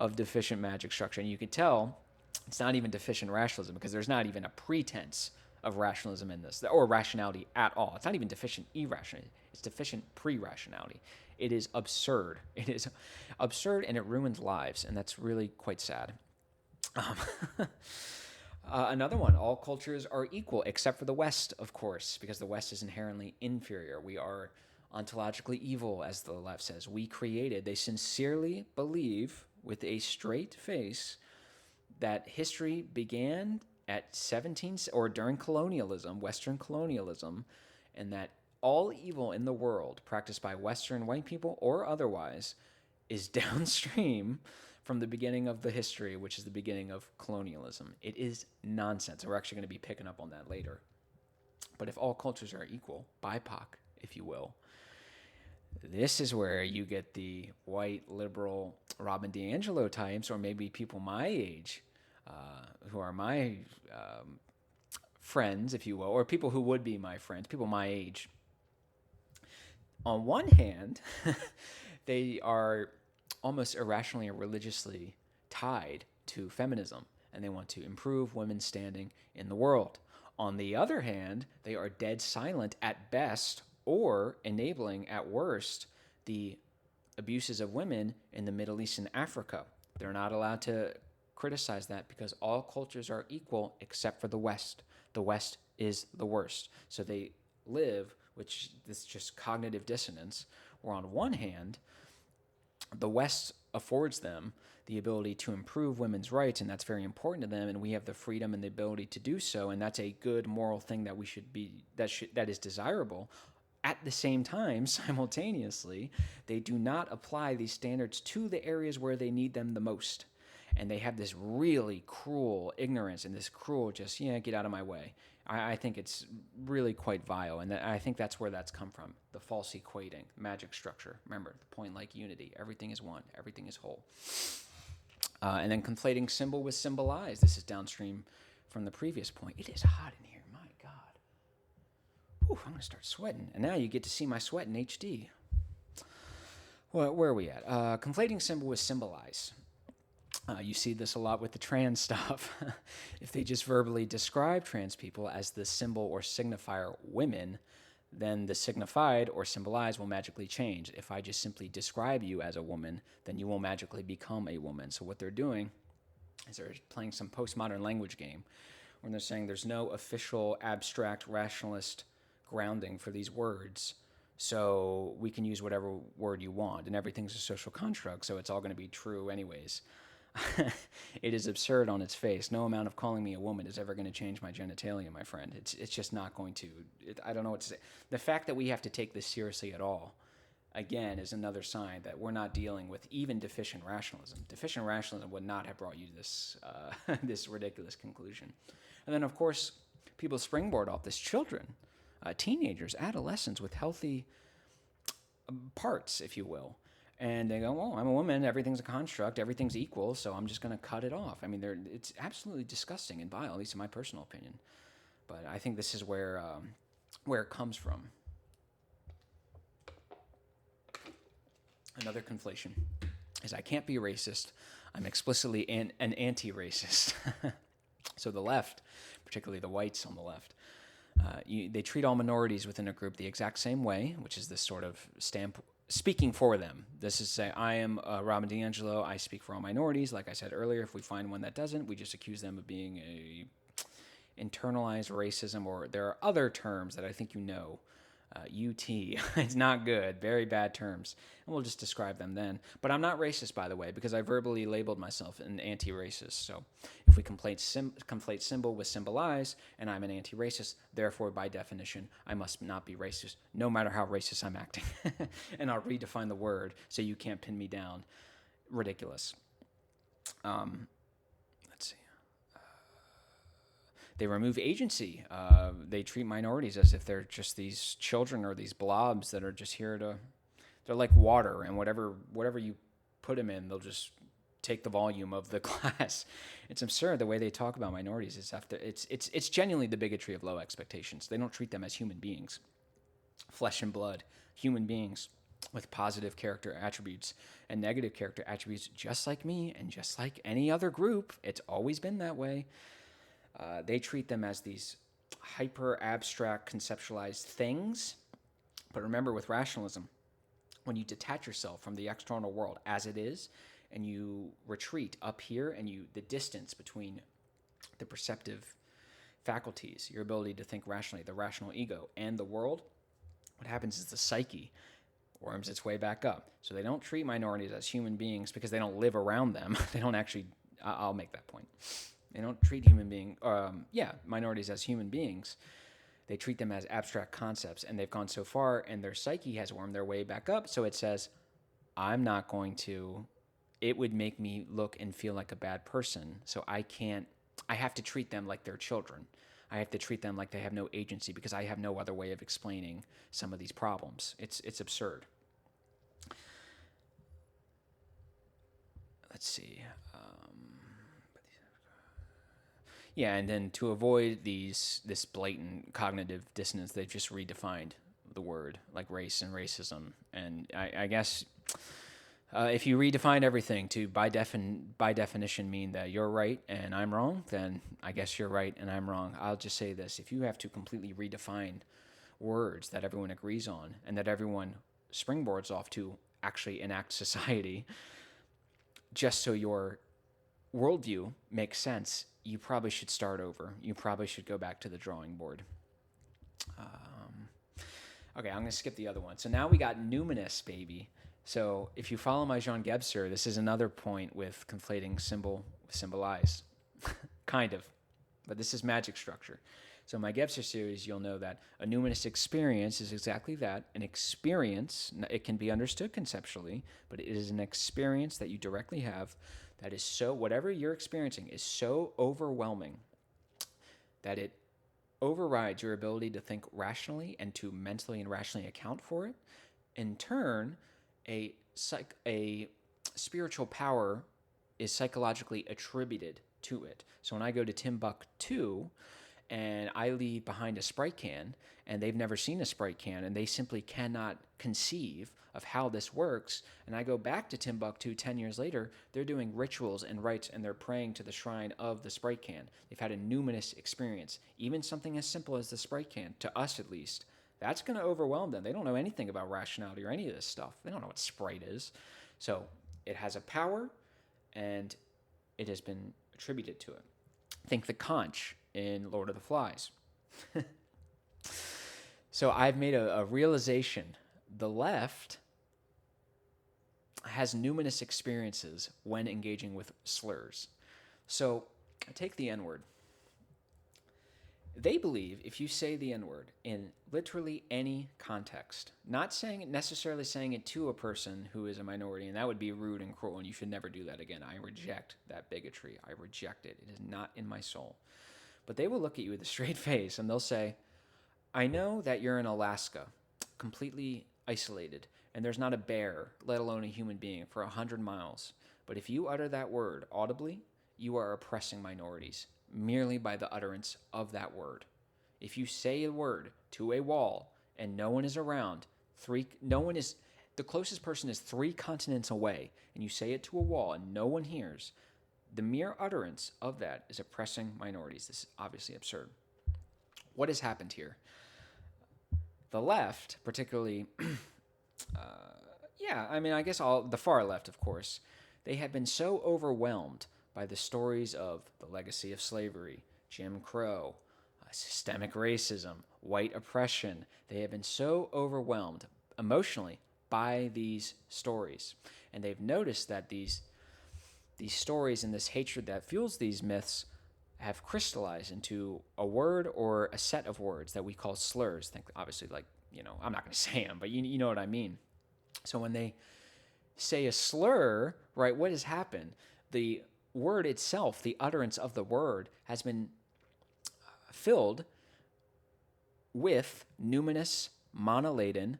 of deficient magic structure. And you can tell it's not even deficient rationalism because there's not even a pretense of rationalism in this, or rationality at all. It's not even deficient irrationality. It's deficient pre-rationality. It is absurd. It is absurd, and it ruins lives, and that's really quite sad. Another one, all cultures are equal except for the West, of course, because the West is inherently inferior. We are ontologically evil, as the left says. We created. They sincerely believe with a straight face that history began at 17 or during colonialism, Western colonialism, and that all evil in the world practiced by Western white people or otherwise is downstream from the beginning of the history, which is the beginning of colonialism. It is nonsense. We're actually going to be picking up on that later. But if all cultures are equal, BIPOC, if you will, this is where you get the white liberal Robin DiAngelo types, or maybe people my age, who are my friends, if you will, or people who would be my friends, people my age. On one hand, they are almost irrationally or religiously tied to feminism, and they want to improve women's standing in the world. On the other hand, they are dead silent at best, or enabling at worst the abuses of women in the Middle East and Africa. They're not allowed to criticize that because all cultures are equal except for the West. The West is the worst. So they live, which this just cognitive dissonance, where on one hand, the West affords them the ability to improve women's rights, and that's very important to them, and we have the freedom and the ability to do so, and that's a good moral thing that we should be, that is desirable. At the same time, simultaneously, they do not apply these standards to the areas where they need them the most. And they have this really cruel ignorance and this cruel just, get out of my way. I think it's really quite vile. And I think that's where that's come from. The false equating, magic structure. Remember, the point like unity. Everything is one. Everything is whole. And then conflating symbol with symbolize. This is downstream from the previous point. It is hot in here. My God. Whew, I'm going to start sweating. And now you get to see my sweat in HD. Well, where are we at? Conflating symbol with symbolize. You see this a lot with the trans stuff. If they just verbally describe trans people as the symbol or signifier women, then the signified or symbolized will magically change. If I just simply describe you as a woman, then you will magically become a woman. So what they're doing is they're playing some postmodern language game when they're saying there's no official abstract rationalist grounding for these words. So we can use whatever word you want, and everything's a social construct, so it's all going to be true anyways. It is absurd on its face. No amount of calling me a woman is ever going to change my genitalia, my friend. It's just not going to. I don't know what to say. The fact that we have to take this seriously at all, again, is another sign that we're not dealing with even deficient rationalism. Deficient rationalism would not have brought you to this this ridiculous conclusion. And then, of course, people springboard off this. Children, teenagers, adolescents with healthy parts, if you will. And they go, well, I'm a woman, everything's a construct, everything's equal, so I'm just going to cut it off. I mean, it's absolutely disgusting and vile, at least in my personal opinion. But I think this is where it comes from. Another conflation is I can't be racist. I'm explicitly an anti-racist. So the left, particularly the whites on the left, they treat all minorities within a group the exact same way, which is this sort of stamp speaking for them. This is say, I am Robin DiAngelo, I speak for all minorities. Like I said earlier, if we find one that doesn't, we just accuse them of being a internalized racism, or there are other terms that I think you know. UT, it's not good, very bad terms, and we'll just describe them then. But I'm not racist, by the way, because I verbally labeled myself an anti-racist. So if we conflate symbol with symbolize, and I'm an anti-racist, therefore, by definition, I must not be racist, no matter how racist I'm acting. And I'll redefine the word so you can't pin me down. Ridiculous. Let's see. They remove agency. They treat minorities as if they're just these children or these blobs that are just here to. They're like water, and whatever you put them in, they'll just take the volume of the glass. It's absurd the way they talk about minorities. It's genuinely the bigotry of low expectations. They don't treat them as human beings, flesh and blood, human beings with positive character attributes and negative character attributes, just like me and just like any other group. It's always been that way. They treat them as these hyper abstract conceptualized things. But remember, with rationalism, when you detach yourself from the external world as it is, and you retreat up here, and the distance between the perceptive faculties, your ability to think rationally, the rational ego, and the world, what happens is the psyche worms its way back up. So they don't treat minorities as human beings because they don't live around them. They don't actually, I'll make that point. They don't treat minorities as human beings. They treat them as abstract concepts, and they've gone so far, and their psyche has wormed their way back up. So it says, I'm not going to, it would make me look and feel like a bad person. So I have to treat them like they're children. I have to treat them like they have no agency because I have no other way of explaining some of these problems. It's absurd. Let's see. Yeah, and then to avoid this blatant cognitive dissonance, they've just redefined the word, like race and racism. And I guess if you redefine everything to by definition mean that you're right and I'm wrong, then I guess you're right and I'm wrong. I'll just say this: if you have to completely redefine words that everyone agrees on and that everyone springboards off to actually enact society, just so your worldview makes sense, you probably should start over. You probably should go back to the drawing board. Okay, I'm going to skip the other one. So now we got numinous, baby. So if you follow my Jean Gebser, this is another point with conflating symbol with symbolize. Kind of. But this is magic structure. So my Gebser series, you'll know that a numinous experience is exactly that. An experience, it can be understood conceptually, but it is an experience that you directly have that is so, whatever you're experiencing is so overwhelming that it overrides your ability to think rationally and to mentally and rationally account for it. In turn, a spiritual power is psychologically attributed to it. So when I go to Timbuktu and I leave behind a Sprite can, and they've never seen a Sprite can, and they simply cannot conceive of how this works, and I go back to Timbuktu 10 years later, they're doing rituals and rites, and they're praying to the shrine of the Sprite can. They've had a numinous experience. Even something as simple as the Sprite can, to us at least, that's going to overwhelm them. They don't know anything about rationality or any of this stuff. They don't know what Sprite is. So it has a power, and it has been attributed to it. Think the conch in Lord of the Flies. So I've made a realization. The left, has numinous experiences when engaging with slurs. So take the N-word. They believe if you say the N-word in literally any context, not necessarily saying it to a person who is a minority, and that would be rude and cruel, and you should never do that again. I reject that bigotry. I reject it. It is not in my soul. But they will look at you with a straight face and they'll say, I know that you're in Alaska, completely isolated, and there's not a bear, let alone a human being, for 100 miles. But if you utter that word audibly, you are oppressing minorities merely by the utterance of that word. If you say a word to a wall and no one is around, the closest person is 3 continents away, and you say it to a wall and no one hears, the mere utterance of that is oppressing minorities. This is obviously absurd. What has happened here? The left, particularly, I guess the far left, of course, they have been so overwhelmed by the stories of the legacy of slavery, Jim Crow, systemic racism, white oppression. They have been so overwhelmed emotionally by these stories. And they've noticed that these stories and this hatred that fuels these myths have crystallized into a word or a set of words that we call slurs. Think, obviously, I'm not going to say them, but you know what I mean. So when they say a slur, right, what has happened? The word itself, the utterance of the word, has been filled with numinous, monoladen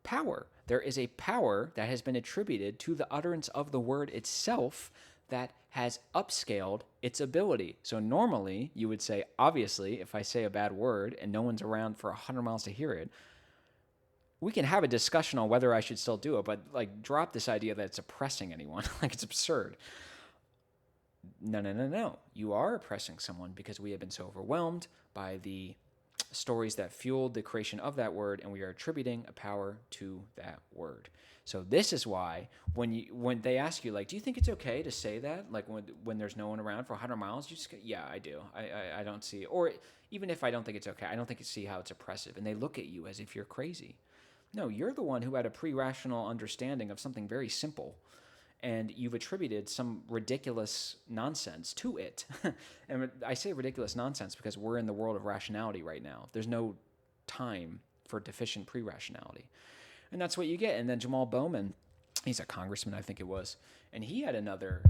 power. There is a power that has been attributed to the utterance of the word itself that has upscaled its ability. So normally you would say, obviously, if I say a bad word and no one's around for 100 miles to hear it, we can have a discussion on whether I should still do it, but drop this idea that it's oppressing anyone. It's absurd. No. You are oppressing someone because we have been so overwhelmed by the stories that fueled the creation of that word, and we are attributing a power to that word. So this is why when they ask you, do you think it's okay to say that? When there's no one around for 100 miles, you just go, yeah, I do. I don't see it. Or even if I don't think it's okay, I don't think you see how it's oppressive. And they look at you as if you're crazy. No, you're the one who had a pre-rational understanding of something very simple, and you've attributed some ridiculous nonsense to it. And I say ridiculous nonsense because we're in the world of rationality right now. There's no time for deficient pre-rationality. And that's what you get. And then Jamal Bowman, he's a congressman, I think it was, and he had another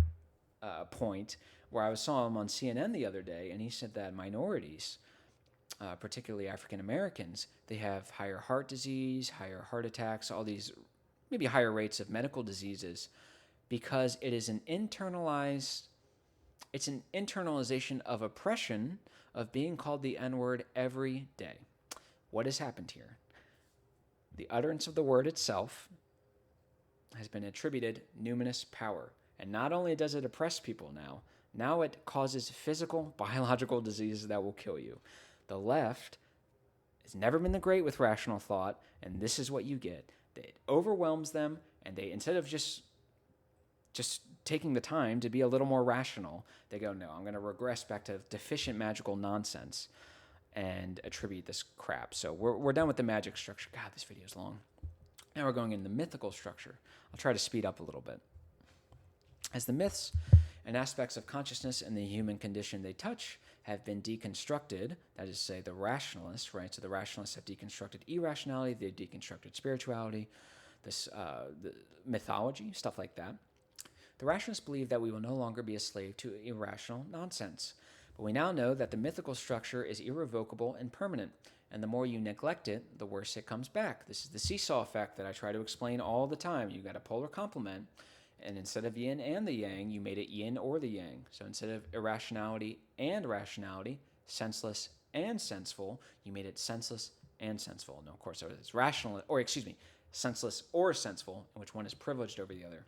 point where I saw him on CNN the other day, and he said that minorities, particularly African Americans, they have higher heart disease, higher heart attacks, all these maybe higher rates of medical diseases, because it is an internalization of oppression of being called the N-word every day. What has happened here? The utterance of the word itself has been attributed numinous power. And not only does it oppress people now it causes physical, biological diseases that will kill you. The left has never been the great with rational thought, and this is what you get. It overwhelms them, and they, instead of just taking the time to be a little more rational, they go, no, I'm going to regress back to deficient magical nonsense and attribute this crap. So we're done with the magic structure. God, this video is long. Now we're going into the mythical structure. I'll try to speed up a little bit. As the myths and aspects of consciousness and the human condition they touch have been deconstructed, that is to say the rationalists, right? So the rationalists have deconstructed irrationality, they've deconstructed spirituality, the mythology, stuff like that. The rationalists believe that we will no longer be a slave to irrational nonsense. But we now know that the mythical structure is irrevocable and permanent, and the more you neglect it, the worse it comes back. This is the seesaw effect that I try to explain all the time. You got a polar complement, and instead of yin and the yang, you made it yin or the yang. So instead of irrationality and rationality, senseless and senseful, you made it senseless and senseful. No, of course, it's senseless or senseful, in which one is privileged over the other.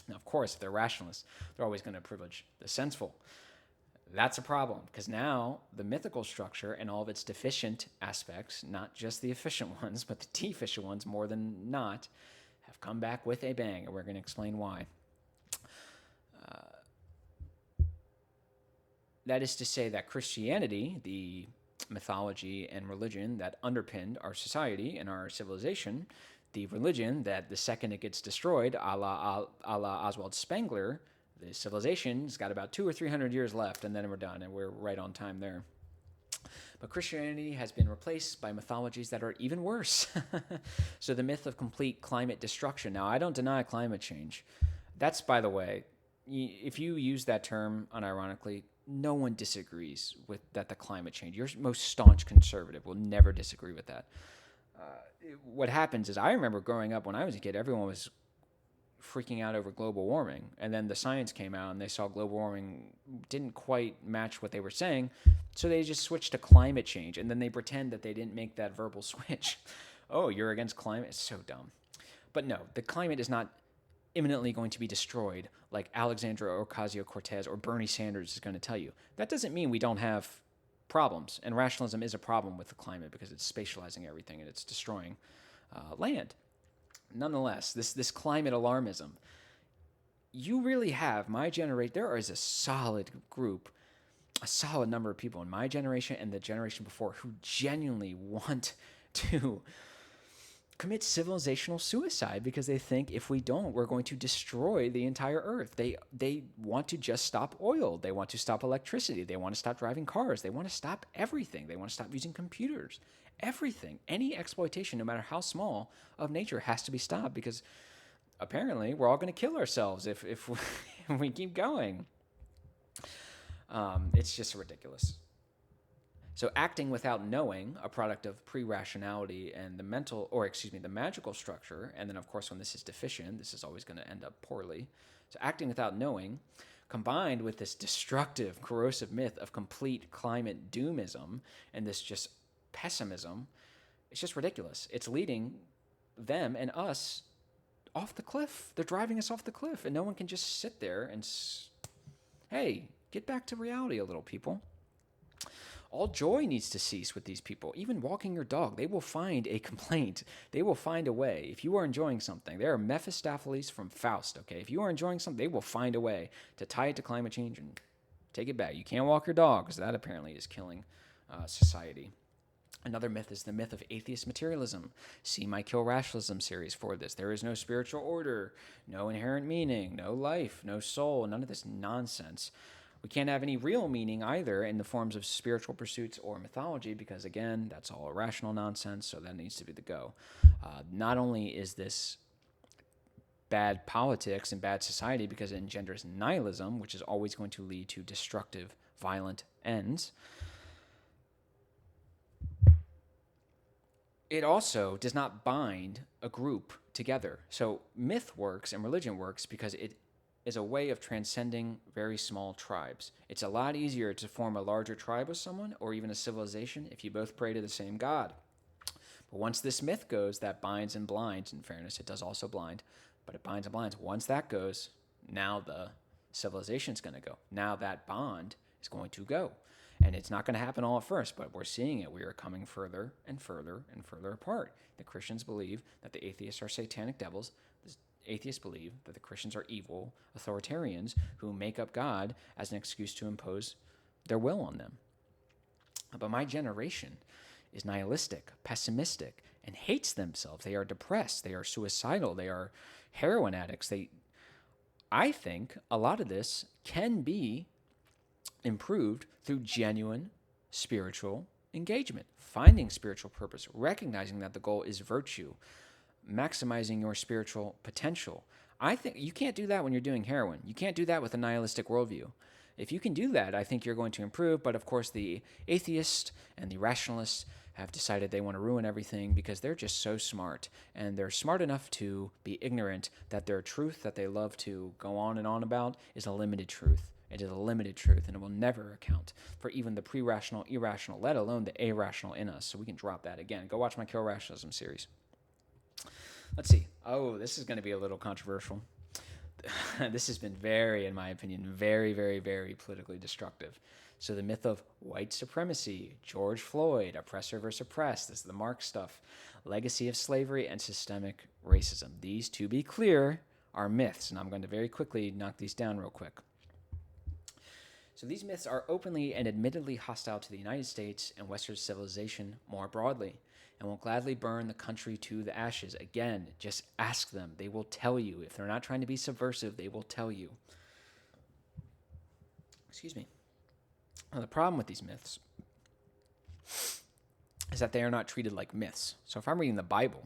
Now, of course, if they're rationalists, they're always going to privilege the senseful. That's a problem, because now the mythical structure and all of its deficient aspects, not just the efficient ones, but the deficient ones more than not, have come back with a bang, and we're going to explain why. That is to say that Christianity, the mythology and religion that underpinned our society and our civilization, the religion that the second it gets destroyed, a la Oswald Spengler, the civilization's got about 200 or 300 years left, and then we're done, and we're right on time there. But Christianity has been replaced by mythologies that are even worse. So the myth of complete climate destruction. Now, I don't deny climate change. That's, by the way, if you use that term unironically, no one disagrees with that. The climate change, your most staunch conservative will never disagree with that. What happens is, I remember growing up when I was a kid, everyone was freaking out over global warming, and then the science came out and they saw global warming didn't quite match what they were saying, so they just switched to climate change, and then they pretend that they didn't make that verbal switch. Oh, you're against climate? It's so dumb. But no, the climate is not imminently going to be destroyed like Alexandria Ocasio-Cortez or Bernie Sanders is going to tell you. That doesn't mean we don't have problems, and rationalism is a problem with the climate because it's spatializing everything and it's destroying land. Nonetheless, this climate alarmism, you really have my generation. There is a solid group, a solid number of people in my generation and the generation before who genuinely want to commit civilizational suicide because they think if we don't, we're going to destroy the entire earth. They want to just stop oil. They want to stop electricity. They want to stop driving cars. They want to stop everything. They want to stop using computers. Everything, any exploitation, no matter how small, of nature has to be stopped because apparently we're all going to kill ourselves if we keep going. It's just ridiculous. So acting without knowing, a product of pre-rationality and the magical structure, and then of course when this is deficient, this is always going to end up poorly. So acting without knowing, combined with this destructive, corrosive myth of complete climate doomism and this just pessimism, it's just ridiculous. It's leading them and us off the cliff. They're driving us off the cliff, and no one can just sit there and, hey, get back to reality a little, people. All joy needs to cease with these people. Even walking your dog, they will find a complaint. They will find a way. If you are enjoying something, they are Mephistopheles from Faust, okay? If you are enjoying something, they will find a way to tie it to climate change and take it back. You can't walk your dog because that apparently is killing society. Another myth is the myth of atheist materialism. See my Kill Rationalism series for this. There is no spiritual order, no inherent meaning, no life, no soul, none of this nonsense. We can't have any real meaning either in the forms of spiritual pursuits or mythology because, again, that's all irrational nonsense, so that needs to be the go. Not only is this bad politics and bad society because it engenders nihilism, which is always going to lead to destructive, violent ends, it also does not bind a group together. So myth works and religion works because it is a way of transcending very small tribes. It's a lot easier to form a larger tribe with someone or even a civilization if you both pray to the same God. But once this myth goes, that binds and blinds. In fairness, it does also blind, but it binds and blinds. Once that goes, now the civilization's going to go. Now that bond is going to go. And it's not going to happen all at first, but we're seeing it. We are coming further and further and further apart. The Christians believe that the atheists are satanic devils. The atheists believe that the Christians are evil authoritarians who make up God as an excuse to impose their will on them. But my generation is nihilistic, pessimistic, and hates themselves. They are depressed. They are suicidal. They are heroin addicts. I think a lot of this can be improved through genuine spiritual engagement, finding spiritual purpose, recognizing that the goal is virtue, maximizing your spiritual potential. I think you can't do that when you're doing heroin. You can't do that with a nihilistic worldview. If you can do that, I think you're going to improve. But of course, the atheists and the rationalists have decided they want to ruin everything because they're just so smart. And they're smart enough to be ignorant that their truth that they love to go on and on about is a limited truth. It is a limited truth, and it will never account for even the pre-rational, irrational, let alone the irrational in us. So we can drop that again. Go watch my Kill Rationalism series. Let's see. Oh, this is going to be a little controversial. This has been in my opinion, very, very, very politically destructive. So the myth of white supremacy, George Floyd, oppressor versus oppressed, this is the Marx stuff, legacy of slavery, and systemic racism. These, to be clear, are myths, and I'm going to very quickly knock these down real quick. So these myths are openly and admittedly hostile to the United States and Western civilization more broadly, and will gladly burn the country to the ashes. Again, just ask them. They will tell you. If they're not trying to be subversive, they will tell you. Excuse me. Now, the problem with these myths is that they are not treated like myths. So if I'm reading the Bible,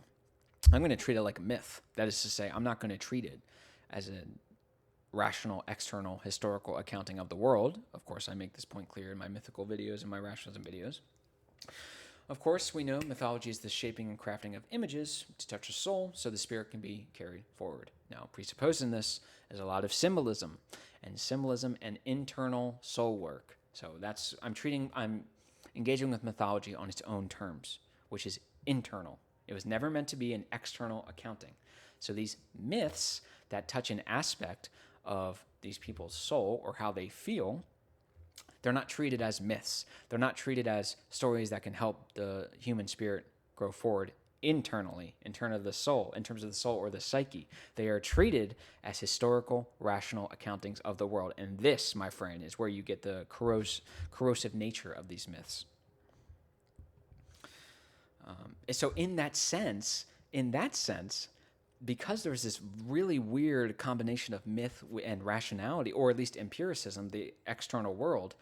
I'm going to treat it like a myth. That is to say, I'm not going to treat it as a rational, external, historical accounting of the world. Of course, I make this point clear in my mythical videos and my rationalism videos. Of course, we know mythology is the shaping and crafting of images to touch a soul so the spirit can be carried forward. Now, presupposing this is a lot of symbolism and internal soul work. So I'm engaging with mythology on its own terms, which is internal. It was never meant to be an external accounting. So these myths that touch an aspect of these people's soul or how they feel, they're not treated as myths. They're not treated as stories that can help the human spirit grow forward internally, in terms of the soul or the psyche. They are treated as historical, rational accountings of the world. And this, my friend, is where you get the corrosive nature of these myths. So in that sense, because there's this really weird combination of myth and rationality, or at least empiricism, the external world,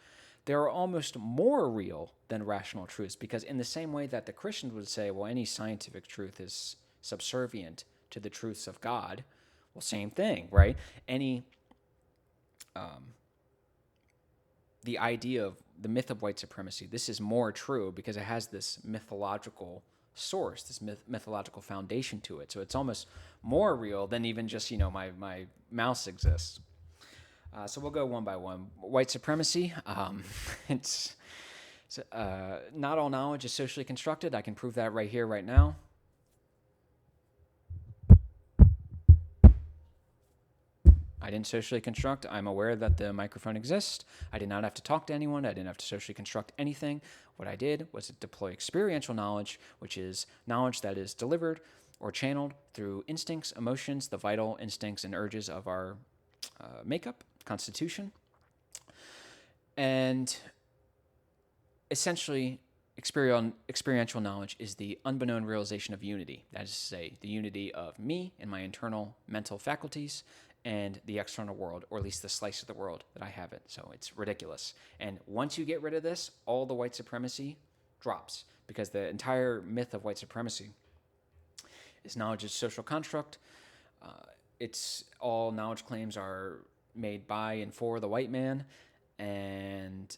they are almost more real than rational truths. Because in the same way that the Christians would say, well, any scientific truth is subservient to the truths of God, well, same thing, right? The idea of the myth of white supremacy, this is more true because it has this mythological source, this mythological foundation to it. So it's almost more real than even just, my mouse exists. So we'll go one by one. White supremacy, it's not all knowledge is socially constructed. I can prove that right here, right now. I didn't socially construct. I'm aware that the microphone exists. I did not have to talk to anyone. I didn't have to socially construct anything. What I did was deploy experiential knowledge, which is knowledge that is delivered or channeled through instincts, emotions, the vital instincts and urges of our makeup, constitution. And essentially, experiential knowledge is the unbeknown realization of unity. That is to say, the unity of me and my internal mental faculties and the external world, or at least the slice of the world that I have it. So it's ridiculous. And once you get rid of this, all the white supremacy drops, because the entire myth of white supremacy is knowledge is social construct. It's all knowledge claims are made by and for the white man. And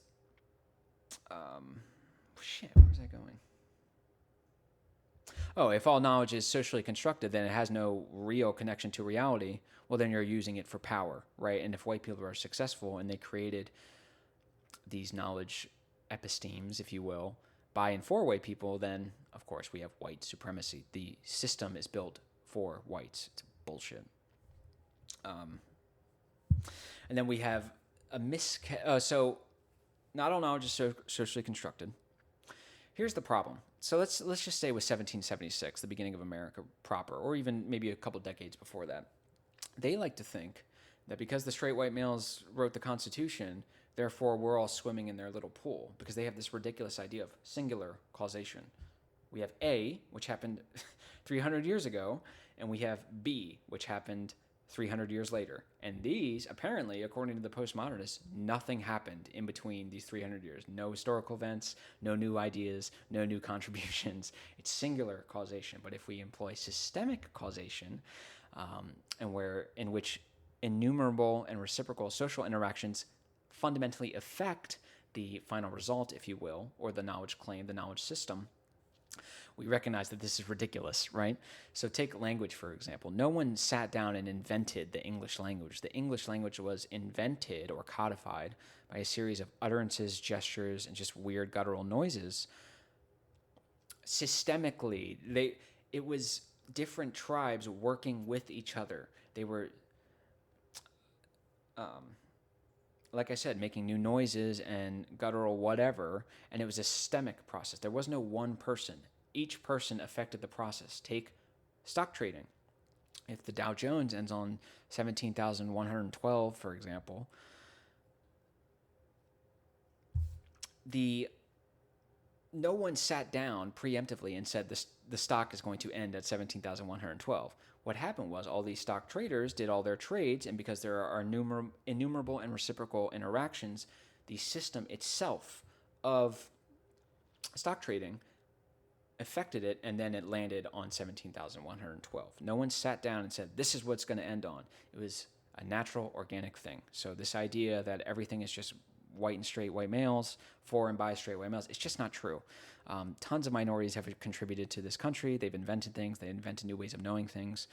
where was I going? Oh, if all knowledge is socially constructed, then it has no real connection to reality. Well, then you're using it for power, right? And if white people are successful and they created these knowledge epistemes, if you will, by and for white people, then, of course, we have white supremacy. The system is built for whites. It's bullshit. And then we have so not all knowledge is socially constructed. Here's the problem. So let's just say with 1776, the beginning of America proper, or even maybe a couple decades before that. They like to think that because the straight white males wrote the Constitution, therefore we're all swimming in their little pool, because they have this ridiculous idea of singular causation. We have A, which happened 300 years ago, and we have B, which happened 300 years later. And these, apparently, according to the postmodernists, nothing happened in between these 300 years. No historical events, no new ideas, no new contributions. It's singular causation. But if we employ systemic causation, in which innumerable and reciprocal social interactions fundamentally affect the final result, if you will, or the knowledge claim, the knowledge system, we recognize that this is ridiculous, right? So take language, for example. No one sat down and invented the English language. The English language was invented or codified by a series of utterances, gestures, and just weird guttural noises. Systemically, it was different tribes working with each other. They were, like I said, making new noises and guttural whatever, and it was a systemic process. There was no one person. Each person affected the process. Take stock trading. If the Dow Jones ends on 17,112, for example, the no one sat down preemptively and said the stock is going to end at 17,112. What happened was all these stock traders did all their trades, and because there are innumerable and reciprocal interactions, the system itself of stock trading affected it, and then it landed on 17,112. No one sat down and said, this is what's going to end on. It was a natural, organic thing. So this idea that everything is just white and straight white males, for and by straight white males, it's just not true. Tons of minorities have contributed to this country. They've invented things. They invented new ways of knowing things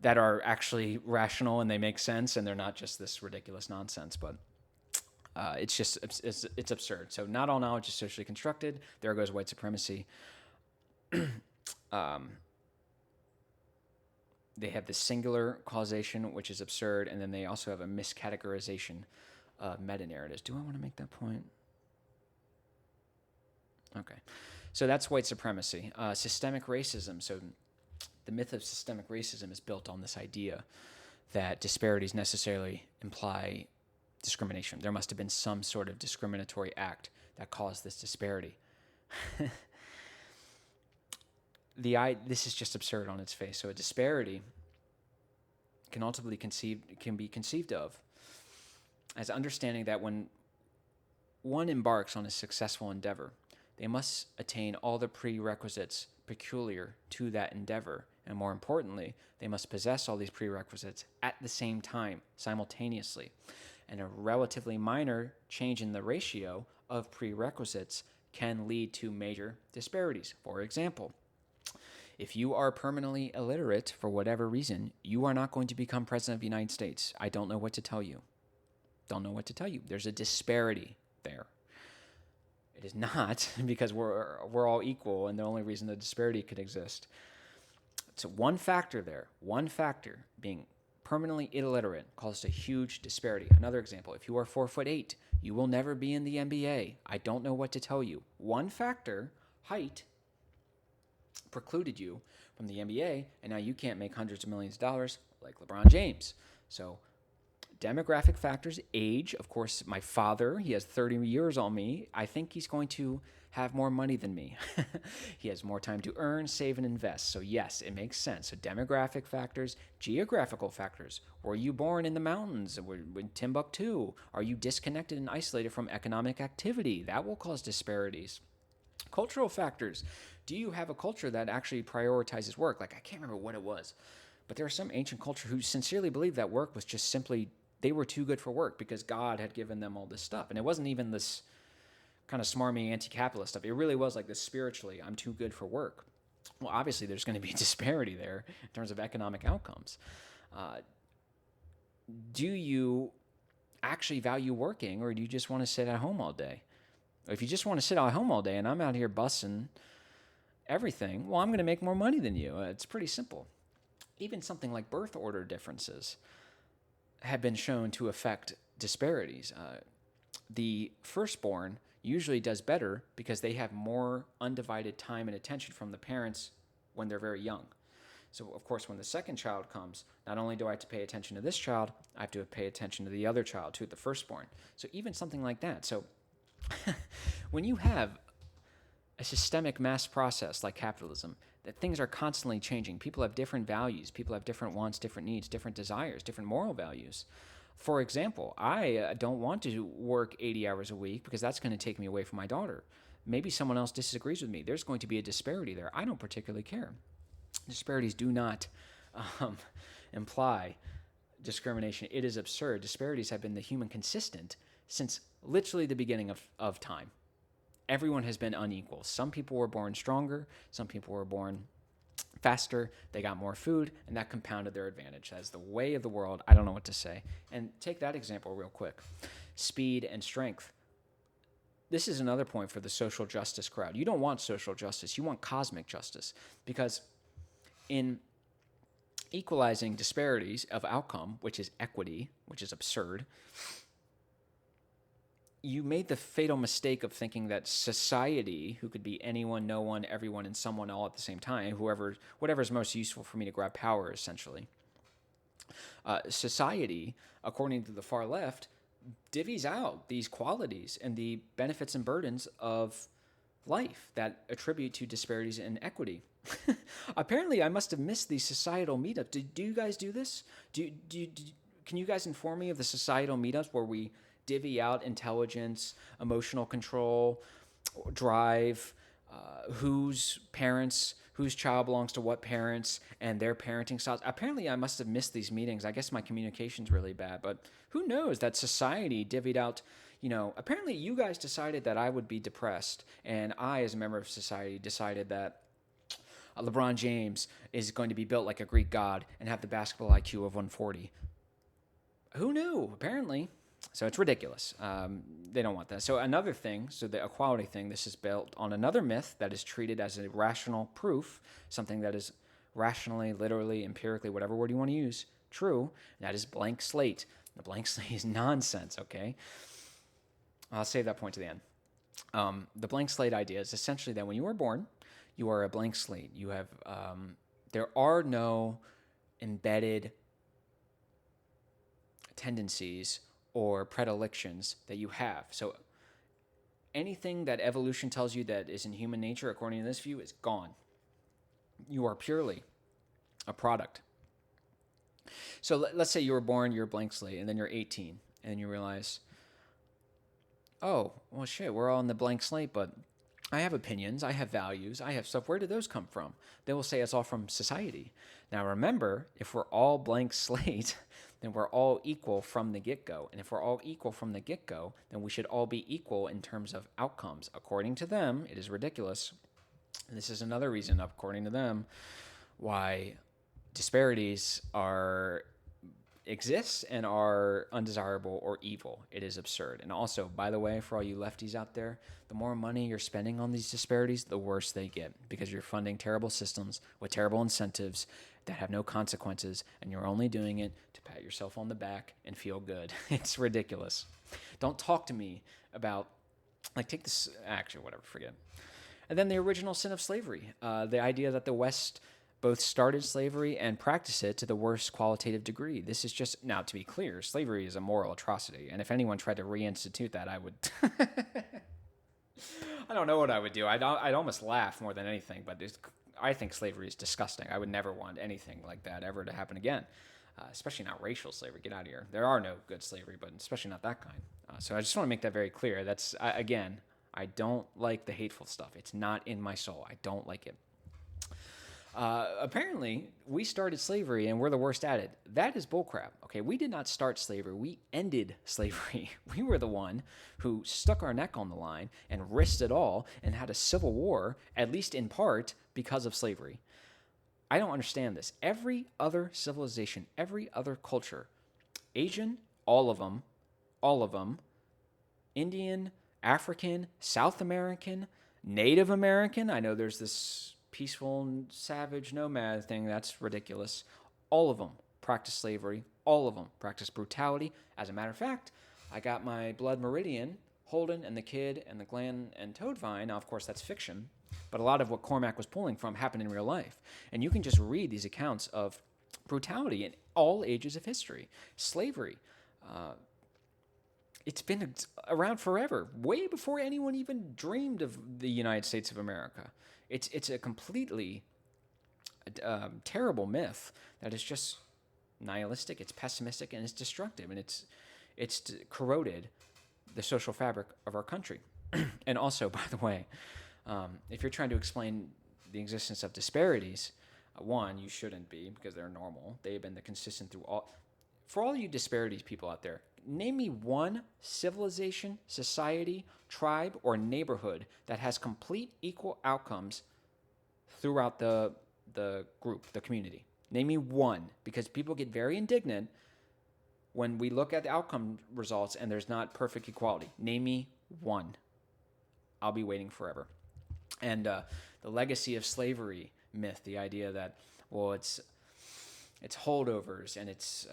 that are actually rational and they make sense, and they're not just this ridiculous nonsense. But it's just it's absurd. So not all knowledge is socially constructed. There goes white supremacy. They have the singular causation, which is absurd, and then they also have a miscategorization of meta-narratives. Do I want to make that point? Okay. So that's white supremacy. Systemic racism. So the myth of systemic racism is built on this idea that disparities necessarily imply discrimination. There must have been some sort of discriminatory act that caused this disparity. This is just absurd on its face. So a disparity can ultimately be conceived of as understanding that when one embarks on a successful endeavor, they must attain all the prerequisites peculiar to that endeavor, and more importantly, they must possess all these prerequisites at the same time, simultaneously. And a relatively minor change in the ratio of prerequisites can lead to major disparities. For example, if you are permanently illiterate for whatever reason, you are not going to become president of the United States. I don't know what to tell you. Don't know what to tell you. There's a disparity there. It is not because we're all equal, and the only reason the disparity could exist. So one factor there, being permanently illiterate, causes a huge disparity. Another example, if you are 4'8", you will never be in the NBA. I don't know what to tell you. One factor, height, precluded you from the NBA, and now you can't make hundreds of millions of dollars like LeBron James. So demographic factors, age, of course, my father, he has 30 years on me. I think he's going to have more money than me. He has more time to earn, save, and invest. So yes, it makes sense. So demographic factors, geographical factors. Were you born in the mountains, in Timbuktu? Are you disconnected and isolated from economic activity? That will cause disparities. Cultural factors. Do you have a culture that actually prioritizes work? Like, I can't remember what it was, but there was some ancient culture who sincerely believed that work was just simply, they were too good for work because God had given them all this stuff. And it wasn't even this kind of smarmy anti-capitalist stuff. It really was like this spiritually, I'm too good for work. Well, obviously there's going to be a disparity there in terms of economic outcomes. Do you actually value working, or do you just want to sit at home all day? If you just want to sit at home all day and I'm out here bussing everything, well, I'm going to make more money than you. It's pretty simple. Even something like birth order differences have been shown to affect disparities. The firstborn usually does better because they have more undivided time and attention from the parents when they're very young. So, of course, when the second child comes, not only do I have to pay attention to this child, I have to pay attention to the other child, to the firstborn. So even something like that. So when you have a systemic mass process like capitalism, that things are constantly changing. People have different values. People have different wants, different needs, different desires, different moral values. For example, I don't want to work 80 hours a week because that's going to take me away from my daughter. Maybe someone else disagrees with me. There's going to be a disparity there. I don't particularly care. Disparities do not imply discrimination. It is absurd. Disparities have been the human consistent since literally the beginning of time. Everyone has been unequal. Some people were born stronger. Some people were born faster. They got more food, and that compounded their advantage. That's the way of the world. I don't know what to say. And take that example real quick. Speed and strength. This is another point for the social justice crowd. You don't want social justice. You want cosmic justice, because in equalizing disparities of outcome, which is equity, which is absurd, you made the fatal mistake of thinking that society, who could be anyone, no one, everyone, and someone all at the same time, whatever's most useful for me to grab power, essentially. Society, according to the far left, divvies out these qualities and the benefits and burdens of life that attribute to disparities in equity. Apparently, I must have missed these societal meetups. Do you guys do this? Can you guys inform me of the societal meetups where we divvy out intelligence, emotional control, drive, whose child belongs to what parents, and their parenting styles? Apparently, I must have missed these meetings. I guess my communication's really bad, but who knows that society divvied out. Apparently you guys decided that I would be depressed, and I, as a member of society, decided that LeBron James is going to be built like a Greek god and have the basketball IQ of 140. Who knew? Apparently. So it's ridiculous. They don't want that. So another thing, so the equality thing, this is built on another myth that is treated as a rational proof, something that is rationally, literally, empirically, whatever word you want to use, true. And that is blank slate. The blank slate is nonsense, okay? I'll save that point to the end. The blank slate idea is essentially that when you are born, you are a blank slate. You have, there are no embedded tendencies or predilections that you have. So anything that evolution tells you that is in human nature, according to this view, is gone. You are purely a product. So let's say you were born, you're a blank slate, and then you're 18, and you realize, oh, well, shit, we're all in the blank slate, but I have opinions, I have values, I have stuff. Where do those come from? They will say it's all from society. Now, remember, if we're all blank slate, then we're all equal from the get-go. And if we're all equal from the get-go, then we should all be equal in terms of outcomes. According to them, it is ridiculous. And this is another reason, according to them, why disparities exist and are undesirable or evil. It is absurd. And also, by the way, for all you lefties out there, the more money you're spending on these disparities, the worse they get, because you're funding terrible systems with terrible incentives that have no consequences, and you're only doing it to pat yourself on the back and feel good. It's ridiculous. Don't talk to me about, take this, actually, whatever, forget. And then the original sin of slavery, the idea that the West both started slavery and practiced it to the worst qualitative degree. This is just, now to be clear, slavery is a moral atrocity. And if anyone tried to reinstitute that, I would, I don't know what I would do. I'd almost laugh more than anything, but I think slavery is disgusting. I would never want anything like that ever to happen again, especially not racial slavery. Get out of here. There are no good slavery, but especially not that kind. So I just want to make that very clear. That's, again, I don't like the hateful stuff. It's not in my soul. I don't like it. Apparently, we started slavery and we're the worst at it. That is bullcrap. Okay, we did not start slavery. We ended slavery. We were the one who stuck our neck on the line and risked it all and had a civil war, at least in part, because of slavery. I don't understand this. Every other civilization, every other culture, Asian, all of them, Indian, African, South American, Native American. I know there's this peaceful and savage nomad thing. That's ridiculous. All of them practice slavery. All of them practice brutality. As a matter of fact, I got my blood meridian, Holden and the Kid and the Glen and Toadvine. Now, of course, that's fiction, but a lot of what Cormac was pulling from happened in real life. And you can just read these accounts of brutality in all ages of history. Slavery, it's been around forever, way before anyone even dreamed of the United States of America. It's a completely terrible myth that is just nihilistic, it's pessimistic, and it's destructive, and it's corroded the social fabric of our country. And also, by the way, if you're trying to explain the existence of disparities, one, you shouldn't be, because they're normal. They have been the consistent through all. For all you disparities people out there, name me one civilization, society, tribe, or neighborhood that has complete equal outcomes throughout the group, the community. Name me one, because people get very indignant when we look at the outcome results and there's not perfect equality. Name me one. I'll be waiting forever. And the legacy of slavery myth, the idea that, well, it's holdovers and it's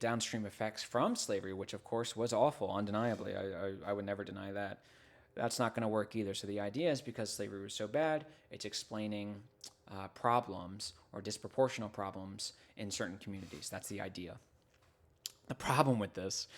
downstream effects from slavery, which of course was awful, undeniably. I would never deny that. That's not going to work either. So the idea is because slavery was so bad, it's explaining problems or disproportional problems in certain communities. That's the idea. The problem with this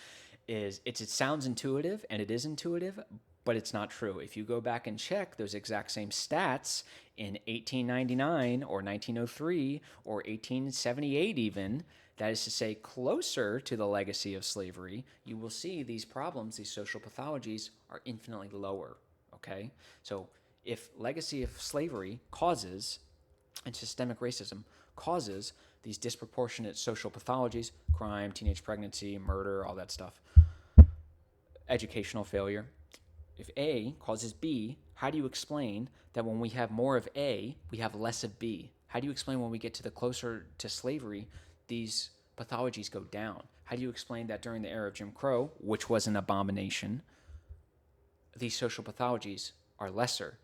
is it sounds intuitive, and it is intuitive, but it's not true. If you go back and check those exact same stats in 1899 or 1903 or 1878 even, that is to say closer to the legacy of slavery, you will see these problems, these social pathologies are infinitely lower, okay? So if legacy of slavery causes, and systemic racism causes these disproportionate social pathologies, crime, teenage pregnancy, murder, all that stuff, educational failure. If A causes B, how do you explain that when we have more of A, we have less of B? How do you explain when we get to the closer to slavery, these pathologies go down? How do you explain that during the era of Jim Crow, which was an abomination, these social pathologies are lesser?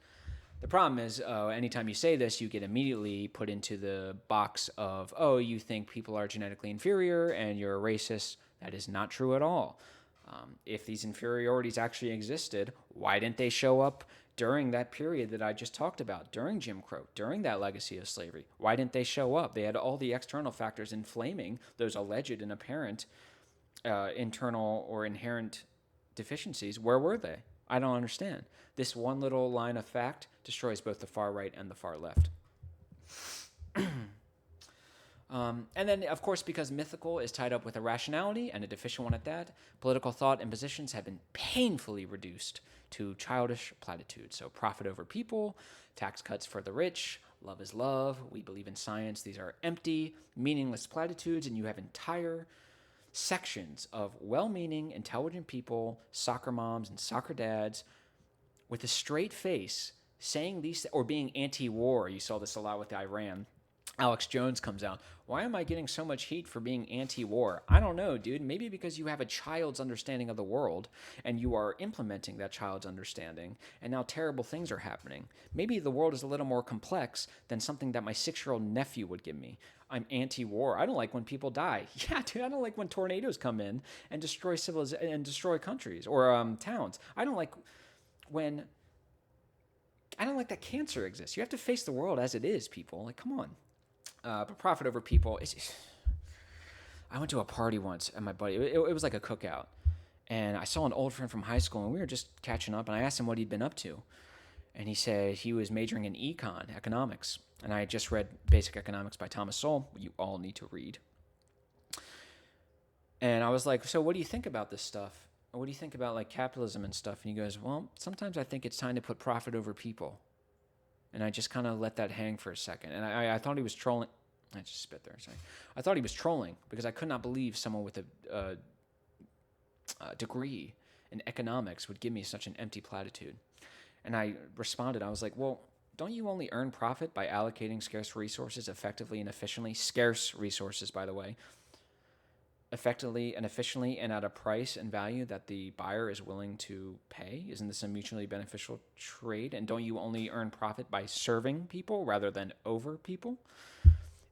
The problem is, anytime you say this, you get immediately put into the box of, oh, you think people are genetically inferior and you're a racist. That is not true at all. If these inferiorities actually existed, why didn't they show up during that period that I just talked about, during Jim Crow, during that legacy of slavery? Why didn't they show up? They had all the external factors inflaming those alleged and apparent internal or inherent deficiencies. Where were they? I don't understand. This one little line of fact destroys both the far right and the far left. And then, of course, because mythical is tied up with a rationality, and a deficient one at that, political thought and positions have been painfully reduced to childish platitudes. So profit over people, tax cuts for the rich, love is love, we believe in science. These are empty, meaningless platitudes, and you have entire sections of well-meaning, intelligent people, soccer moms and soccer dads, with a straight face saying these, or being anti-war. You saw this a lot with Iran. Alex Jones comes out. Why am I getting so much heat for being anti-war? I don't know, dude. Maybe because you have a child's understanding of the world and you are implementing that child's understanding, and now terrible things are happening. Maybe the world is a little more complex than something that my 6-year-old nephew would give me. I'm anti-war. I don't like when people die. Yeah, dude, I don't like when tornadoes come in and destroy and destroy countries or towns. I don't like that cancer exists. You have to face the world as it is, people. Like, come on. But profit over people. I went to a party once, and my buddy, it was like a cookout. And I saw an old friend from high school, and we were just catching up. And I asked him what he'd been up to. And he said he was majoring in economics. And I had just read Basic Economics by Thomas Sowell. You all need to read. And I was like, so what do you think about this stuff? What do you think about like capitalism and stuff? And he goes, well, sometimes I think it's time to put profit over people. And I just kind of let that hang for a second. And I thought he was trolling. I just spit there, sorry. I thought he was trolling because I could not believe someone with a degree in economics would give me such an empty platitude. And I responded, I was like, well, don't you only earn profit by allocating scarce resources effectively and efficiently? Scarce resources, by the way. Effectively and efficiently and at a price and value that the buyer is willing to pay? Isn't this a mutually beneficial trade? And don't you only earn profit by serving people rather than over people?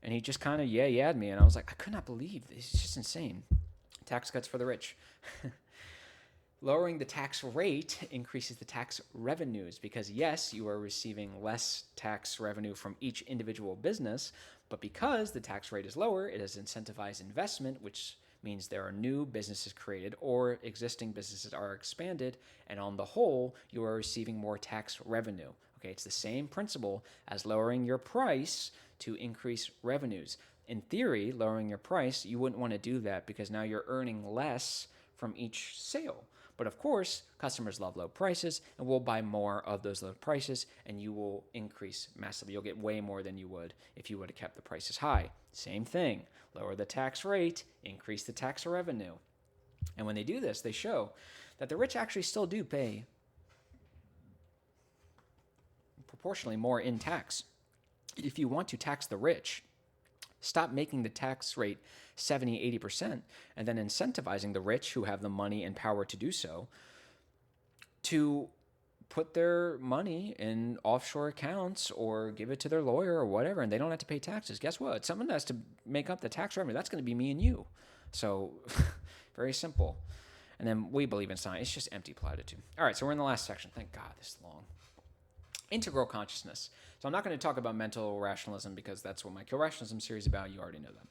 And he just kind of yeah-yeah'd me, and I was like, I could not believe this. It's just insane. Tax cuts for the rich. Lowering the tax rate increases the tax revenues because, yes, you are receiving less tax revenue from each individual business, but because the tax rate is lower, it has incentivized investment, which means there are new businesses created or existing businesses are expanded, and on the whole, you are receiving more tax revenue. Okay, it's the same principle as lowering your price to increase revenues. In theory, lowering your price, you wouldn't want to do that because now you're earning less from each sale. But of course, customers love low prices and will buy more of those low prices, and you will increase massively. You'll get way more than you would if you would have kept the prices high. Same thing. Lower the tax rate, increase the tax revenue. And when they do this, they show that the rich actually still do pay proportionally more in tax. If you want to tax the rich, stop making the tax rate 70, 80%, and then incentivizing the rich who have the money and power to do so to put their money in offshore accounts or give it to their lawyer or whatever, and they don't have to pay taxes. Guess what? Someone has to make up the tax revenue. That's going to be me and you. So very simple. And then we believe in science. It's just empty platitude. All right, so we're in the last section. Thank God this is long. Integral consciousness. So I'm not going to talk about mental rationalism because that's what my Kill Rationalism series is about. You already know that.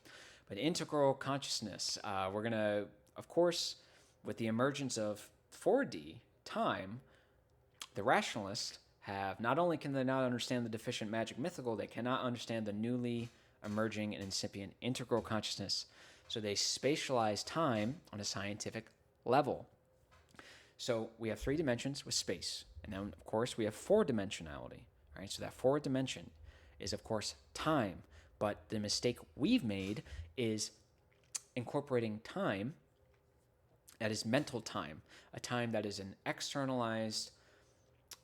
But integral consciousness, we're going to, of course, with the emergence of 4D, time, the rationalists have not only can they not understand the deficient magic mythical, they cannot understand the newly emerging and incipient integral consciousness. So they spatialize time on a scientific level. So we have 3 dimensions with space. And then, of course, we have 4-dimensionality. Right? So that 4th dimension is, of course, time. But the mistake we've made is incorporating time that is mental time, a time that is an externalized,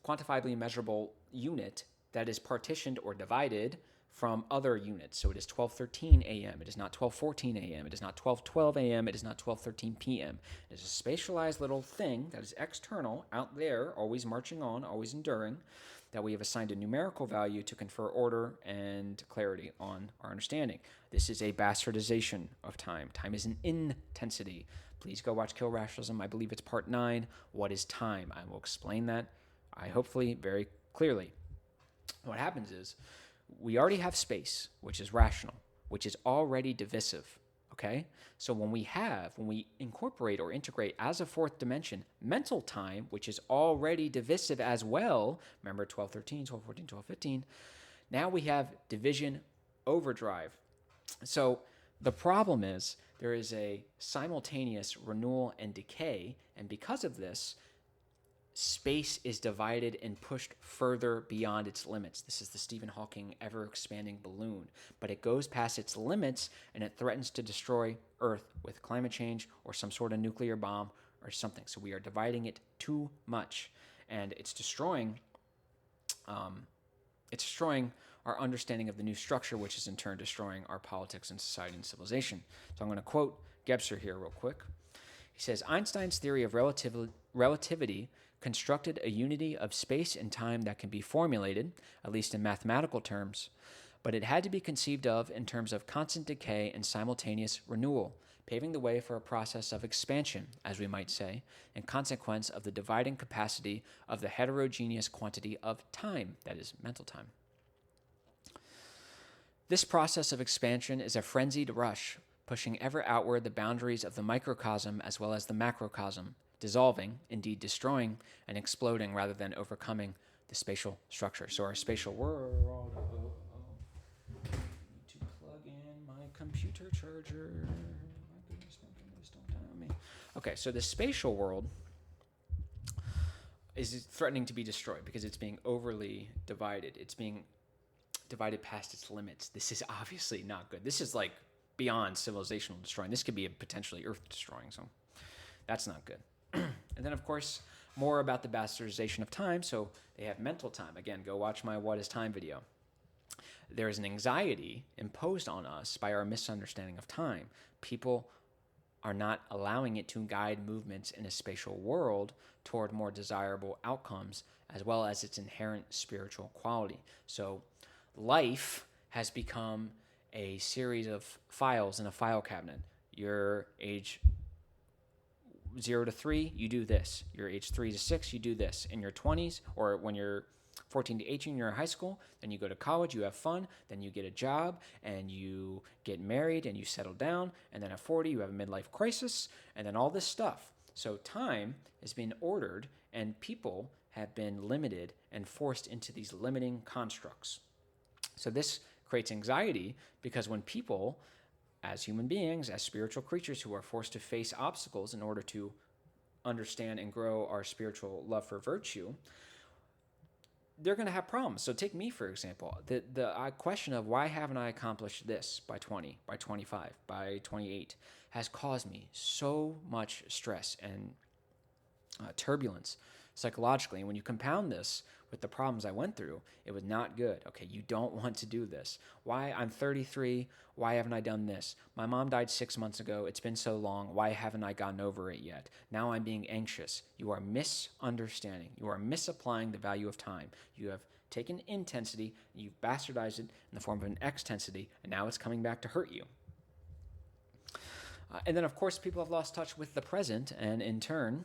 quantifiably measurable unit that is partitioned or divided from other units. So it is 12:13 a.m. It is not 12:14 a.m. It is not 12:12 a.m. It is not 12:13 p.m. It is a spatialized little thing that is external, out there, always marching on, always enduring, that we have assigned a numerical value to confer order and clarity on our understanding. This is a bastardization of time. Time is an intensity. Please go watch Kill Rationalism. I believe it's part 9. What is time? I will explain that, hopefully, very clearly. What happens is we already have space, which is rational, which is already divisive. Okay? So when we incorporate or integrate as a 4th dimension mental time, which is already divisive as well, remember 12:13, 12:14, 12:15, now we have division overdrive. So the problem is there is a simultaneous renewal and decay, and because of this, space is divided and pushed further beyond its limits. This is the Stephen Hawking ever-expanding balloon. But it goes past its limits, and it threatens to destroy Earth with climate change or some sort of nuclear bomb or something. So we are dividing it too much. And it's destroying our understanding of the new structure, which is in turn destroying our politics and society and civilization. So I'm going to quote Gebser here real quick. He says, Einstein's theory of relativity constructed a unity of space and time that can be formulated, at least in mathematical terms, but it had to be conceived of in terms of constant decay and simultaneous renewal, paving the way for a process of expansion, as we might say, in consequence of the dividing capacity of the heterogeneous quantity of time, that is, mental time. This process of expansion is a frenzied rush, pushing ever outward the boundaries of the microcosm as well as the macrocosm, dissolving, indeed destroying, and exploding rather than overcoming the spatial structure. So our spatial world... I need to plug in my computer charger. My goodness, don't die on me. Okay, so the spatial world is threatening to be destroyed because it's being overly divided. It's being divided past its limits. This is obviously not good. This is like beyond civilizational destroying. This could be potentially earth destroying, so that's not good. And then, of course, more about the bastardization of time. So they have mental time. Again, go watch my What is Time video. There is an anxiety imposed on us by our misunderstanding of time. People are not allowing it to guide movements in a spatial world toward more desirable outcomes, as well as its inherent spiritual quality. So life has become a series of files in a file cabinet. Your age 0 to 3, you do this. Your age 3 to 6, you do this. In your 20s, or when you're 14 to 18, you're in high school, then you go to college, you have fun, then you get a job, and you get married, and you settle down, and then at 40, you have a midlife crisis, and then all this stuff. So time is being ordered, and people have been limited and forced into these limiting constructs. So this creates anxiety because when people, as human beings, as spiritual creatures who are forced to face obstacles in order to understand and grow our spiritual love for virtue, they're going to have problems. So take me, for example. The question of why haven't I accomplished this by 20, by 25, by 28 has caused me so much stress and turbulence psychologically. And when you compound this with the problems I went through, it was not good. Okay, you don't want to do this. Why? I'm 33. Why haven't I done this? My mom died 6 months ago. It's been so long. Why haven't I gotten over it yet? Now I'm being anxious. You are misunderstanding. You are misapplying the value of time. You have taken intensity, you've bastardized it in the form of an extensity, and now it's coming back to hurt you. And then, of course, people have lost touch with the present, and in turn,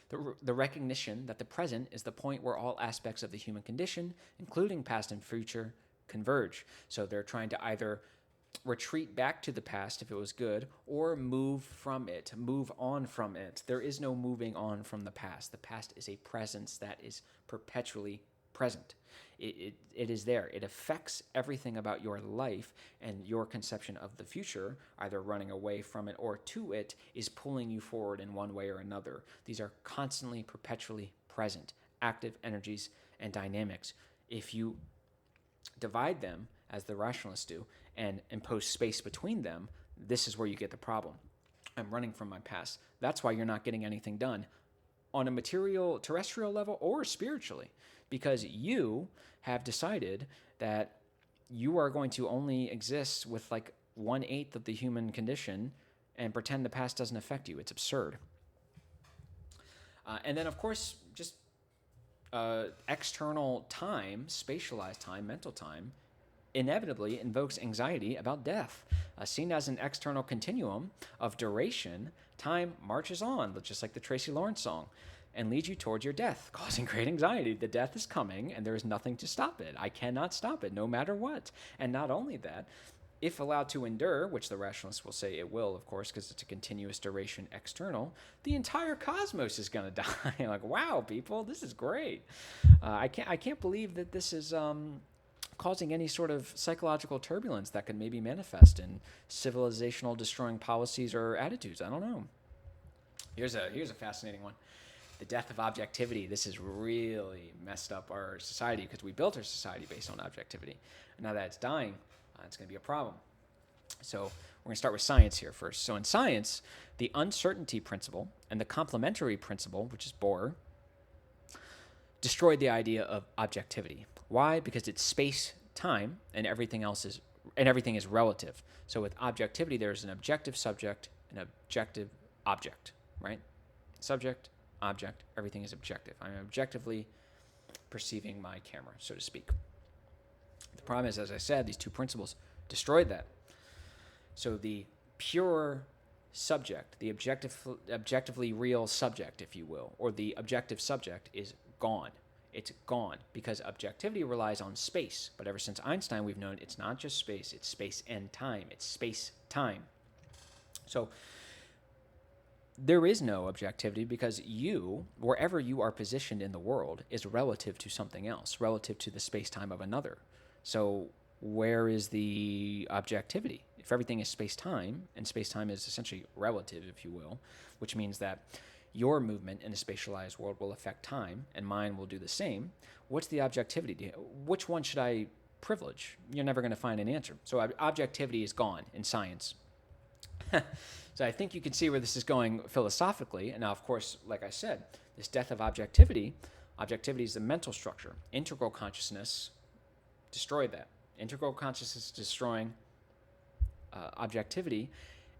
the recognition that the present is the point where all aspects of the human condition, including past and future, converge. So they're trying to either retreat back to the past if it was good, or move from it, move on from it. There is no moving on from the past. The past is a presence that is perpetually present. It is there. It affects everything about your life, and your conception of the future, either running away from it or to it, is pulling you forward in one way or another. These are constantly, perpetually present, active energies and dynamics. If you divide them, as the rationalists do, and impose space between them, this is where you get the problem. I'm running from my past. That's why you're not getting anything done on a material, terrestrial level or spiritually, because you have decided that you are going to only exist with like 1/8 of the human condition and pretend the past doesn't affect you. It's absurd. And then, of course, just external time, spatialized time, mental time, inevitably invokes anxiety about death. Seen as an external continuum of duration, time marches on, just like the Tracy Lawrence song, and leads you towards your death, causing great anxiety. The death is coming, and there is nothing to stop it. I cannot stop it, no matter what. And not only that, if allowed to endure, which the rationalists will say it will, of course, because it's a continuous duration external, the entire cosmos is going to die. Like, wow, people, this is great. I can't believe that this is causing any sort of psychological turbulence that could maybe manifest in civilizational destroying policies or attitudes. I don't know. Here's a fascinating one. The death of objectivity. This has really messed up our society because we built our society based on objectivity. And now that it's dying, it's going to be a problem. So we're going to start with science here first. So in science, the uncertainty principle and the complementary principle, which is Bohr, destroyed the idea of objectivity. Why? Because it's space, time, and everything is relative. So with objectivity, there's an objective subject, an objective object, right? Subject, object, everything is objective. I'm objectively perceiving my camera, so to speak. The problem is, as I said, these two principles destroyed that. So the pure subject, the objectively real subject, if you will, or the objective subject is gone. It's gone because objectivity relies on space. But ever since Einstein, we've known it's not just space, it's space and time. It's space-time. So there is no objectivity because you, wherever you are positioned in the world, is relative to something else, relative to the space-time of another. So where is the objectivity? If everything is space-time, and space-time is essentially relative, if you will, which means that your movement in a spatialized world will affect time, and mine will do the same. What's the objectivity? Which one should I privilege? You're never going to find an answer. So objectivity is gone in science. So I think you can see where this is going philosophically. And now, of course, like I said, this death of objectivity is the mental structure. Integral consciousness destroyed that. Integral consciousness destroying objectivity.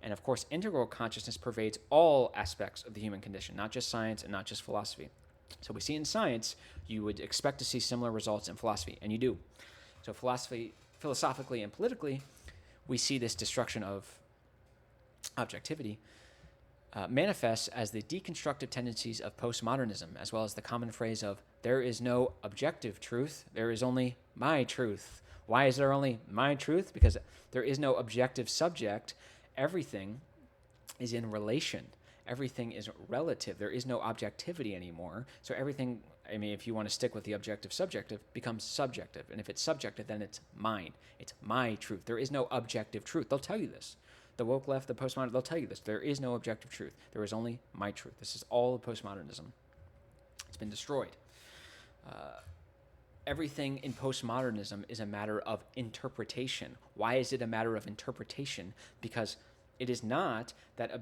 And of course, integral consciousness pervades all aspects of the human condition, not just science and not just philosophy. So we see in science, you would expect to see similar results in philosophy, and you do. So philosophically and politically, we see this destruction of objectivity manifests as the deconstructive tendencies of postmodernism, as well as the common phrase of, there is no objective truth, there is only my truth. Why is there only my truth? Because there is no objective subject. Everything is in relation. Everything is relative. There is no objectivity anymore. So everything, if you want to stick with the objective subjective, becomes subjective. And if it's subjective, then it's mine. It's my truth. There is no objective truth. They'll tell you this. The woke left, the postmodern, they'll tell you this. There is no objective truth. There is only my truth. This is all of postmodernism. It's been destroyed. Everything in postmodernism is a matter of interpretation. Why is it a matter of interpretation? Because it is not that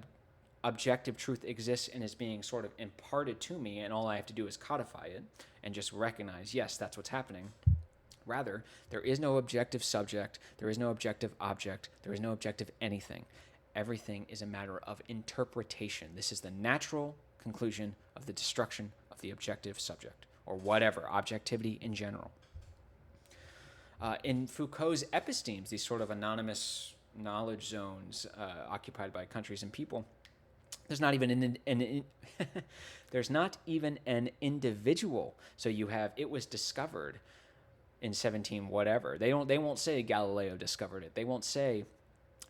objective truth exists and is being sort of imparted to me, and all I have to do is codify it and just recognize, yes, that's what's happening. Rather, there is no objective subject, there is no objective object, there is no objective anything. Everything is a matter of interpretation. This is the natural conclusion of the destruction of the objective subject, or whatever, objectivity in general. In Foucault's epistemes, these sort of anonymous knowledge zones occupied by countries and people, there's not even there's not even an individual. So you have, it was discovered in 17 whatever. They won't say Galileo discovered it. They won't say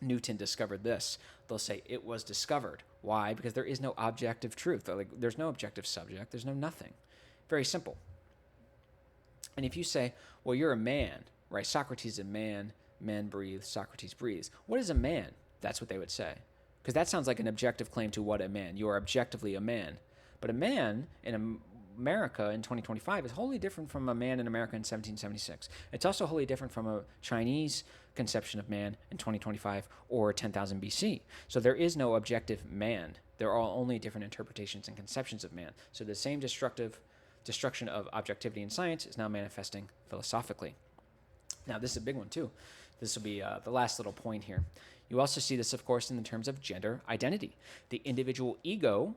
Newton discovered this, they'll say it was discovered. Why? Because there is no objective truth. Like, there's no objective subject. There's no nothing. Very simple. And if you say, well, you're a man, right? Socrates is a man. Men breathe. Socrates breathes. What is a man? That's what they would say. Because that sounds like an objective claim to what a man. You are objectively a man. But a man in America in 2025 is wholly different from a man in America in 1776. It's also wholly different from a Chinese conception of man in 2025 or 10,000 BC. So there is no objective man. There are only different interpretations and conceptions of man. So the same destruction of objectivity in science is now manifesting philosophically. Now, this is a big one, too. This will be the last little point here. You also see this, of course, in the terms of gender identity. The individual ego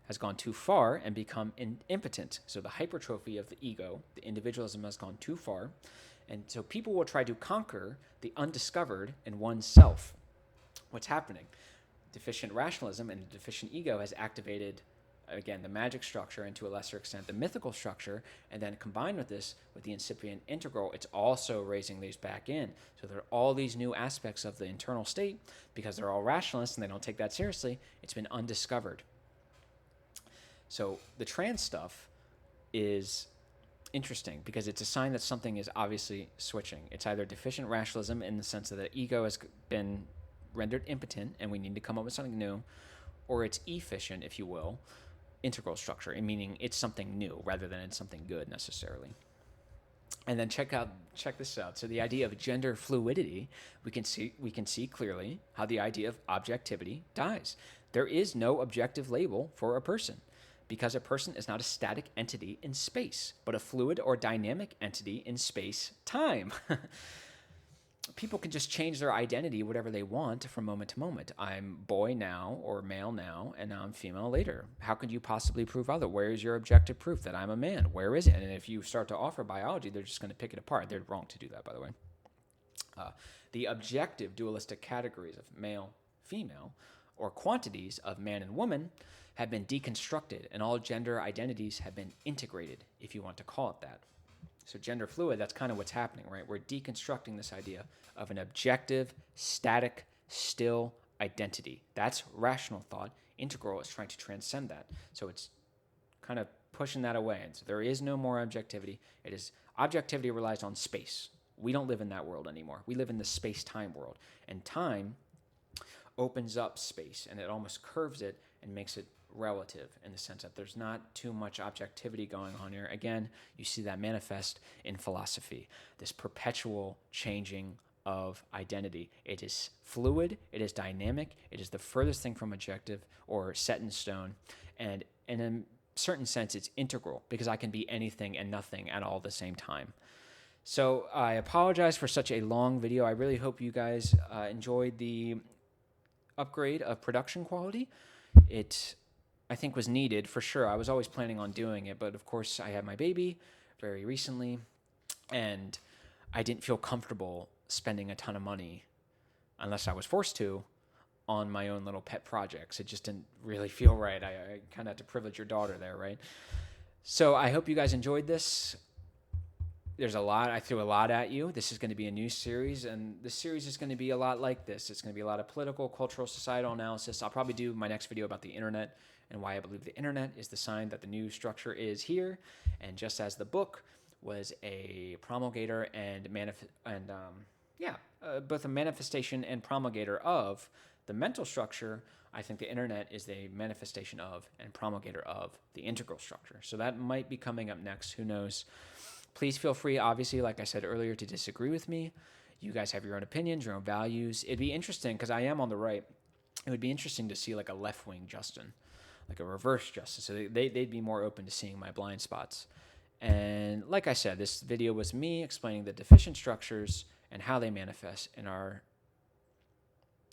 has gone too far and become impotent. So the hypertrophy of the ego, the individualism has gone too far. And so people will try to conquer the undiscovered in oneself. What's happening? Deficient rationalism and deficient ego has activated, again, the magic structure and to a lesser extent the mythical structure, and then combined with this, with the incipient integral, it's also raising these back in. So there are all these new aspects of the internal state, because they're all rationalists and they don't take that seriously, it's been undiscovered. So the trans stuff is interesting because it's a sign that something is obviously switching. It's either deficient rationalism in the sense that the ego has been rendered impotent and we need to come up with something new, or it's efficient, if you will, integral structure, meaning it's something new rather than it's something good necessarily. And then check this out. So the idea of gender fluidity, we can see clearly how the idea of objectivity dies. There is no objective label for a person, because a person is not a static entity in space, but a fluid or dynamic entity in space-time. People can just change their identity whatever they want from moment to moment. I'm boy now or male now, and now I'm female later. How could you possibly prove other? Where is your objective proof that I'm a man? Where is it? And if you start to offer biology, they're just going to pick it apart. They're wrong to do that, by the way. The objective dualistic categories of male, female, or quantities of man and woman have been deconstructed, and all gender identities have been integrated, if you want to call it that. So gender fluid, that's kind of what's happening, right? We're deconstructing this idea of an objective, static, still identity. That's rational thought. Integral is trying to transcend that. So it's kind of pushing that away. And so there is no more objectivity. Objectivity relies on space. We don't live in that world anymore. We live in the space-time world. And time opens up space, and it almost curves it and makes it relative in the sense that there's not too much objectivity going on here. Again, you see that manifest in philosophy, this perpetual changing of identity. It is fluid, it is dynamic, it is the furthest thing from objective or set in stone, and in a certain sense it's integral, because I can be anything and nothing at all the same time. So I apologize for such a long video. I really hope you guys enjoyed the upgrade of production quality. It, I think, was needed for sure. I was always planning on doing it, but of course I had my baby very recently, and I didn't feel comfortable spending a ton of money, unless I was forced to, on my own little pet projects. It just didn't really feel right. I kind of had to privilege your daughter there, right? So I hope you guys enjoyed this. There's a lot. I threw a lot at you. This is going to be a new series, and this series is going to be a lot like this. It's going to be a lot of political, cultural, societal analysis. I'll probably do my next video about the internet and why I believe the internet is the sign that the new structure is here. And just as the book was a promulgator and both a manifestation and promulgator of the mental structure, I think the internet is the manifestation of and promulgator of the integral structure. So that might be coming up next. Who knows? Please feel free, obviously, like I said earlier, to disagree with me. You guys have your own opinions, your own values. It'd be interesting, because I am on the right. It would be interesting to see like a left-wing Justin, like a reverse Justin. So they'd be more open to seeing my blind spots. And like I said, this video was me explaining the deficient structures and how they manifest in our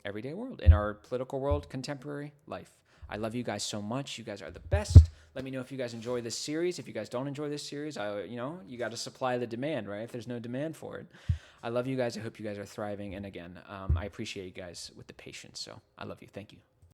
everyday world, in our political world, contemporary life. I love you guys so much. You guys are the best. Let me know if you guys enjoy this series. If you guys don't enjoy this series, you got to supply the demand, right? If there's no demand for it. I love you guys. I hope you guys are thriving. And again, I appreciate you guys with the patience. So I love you. Thank you.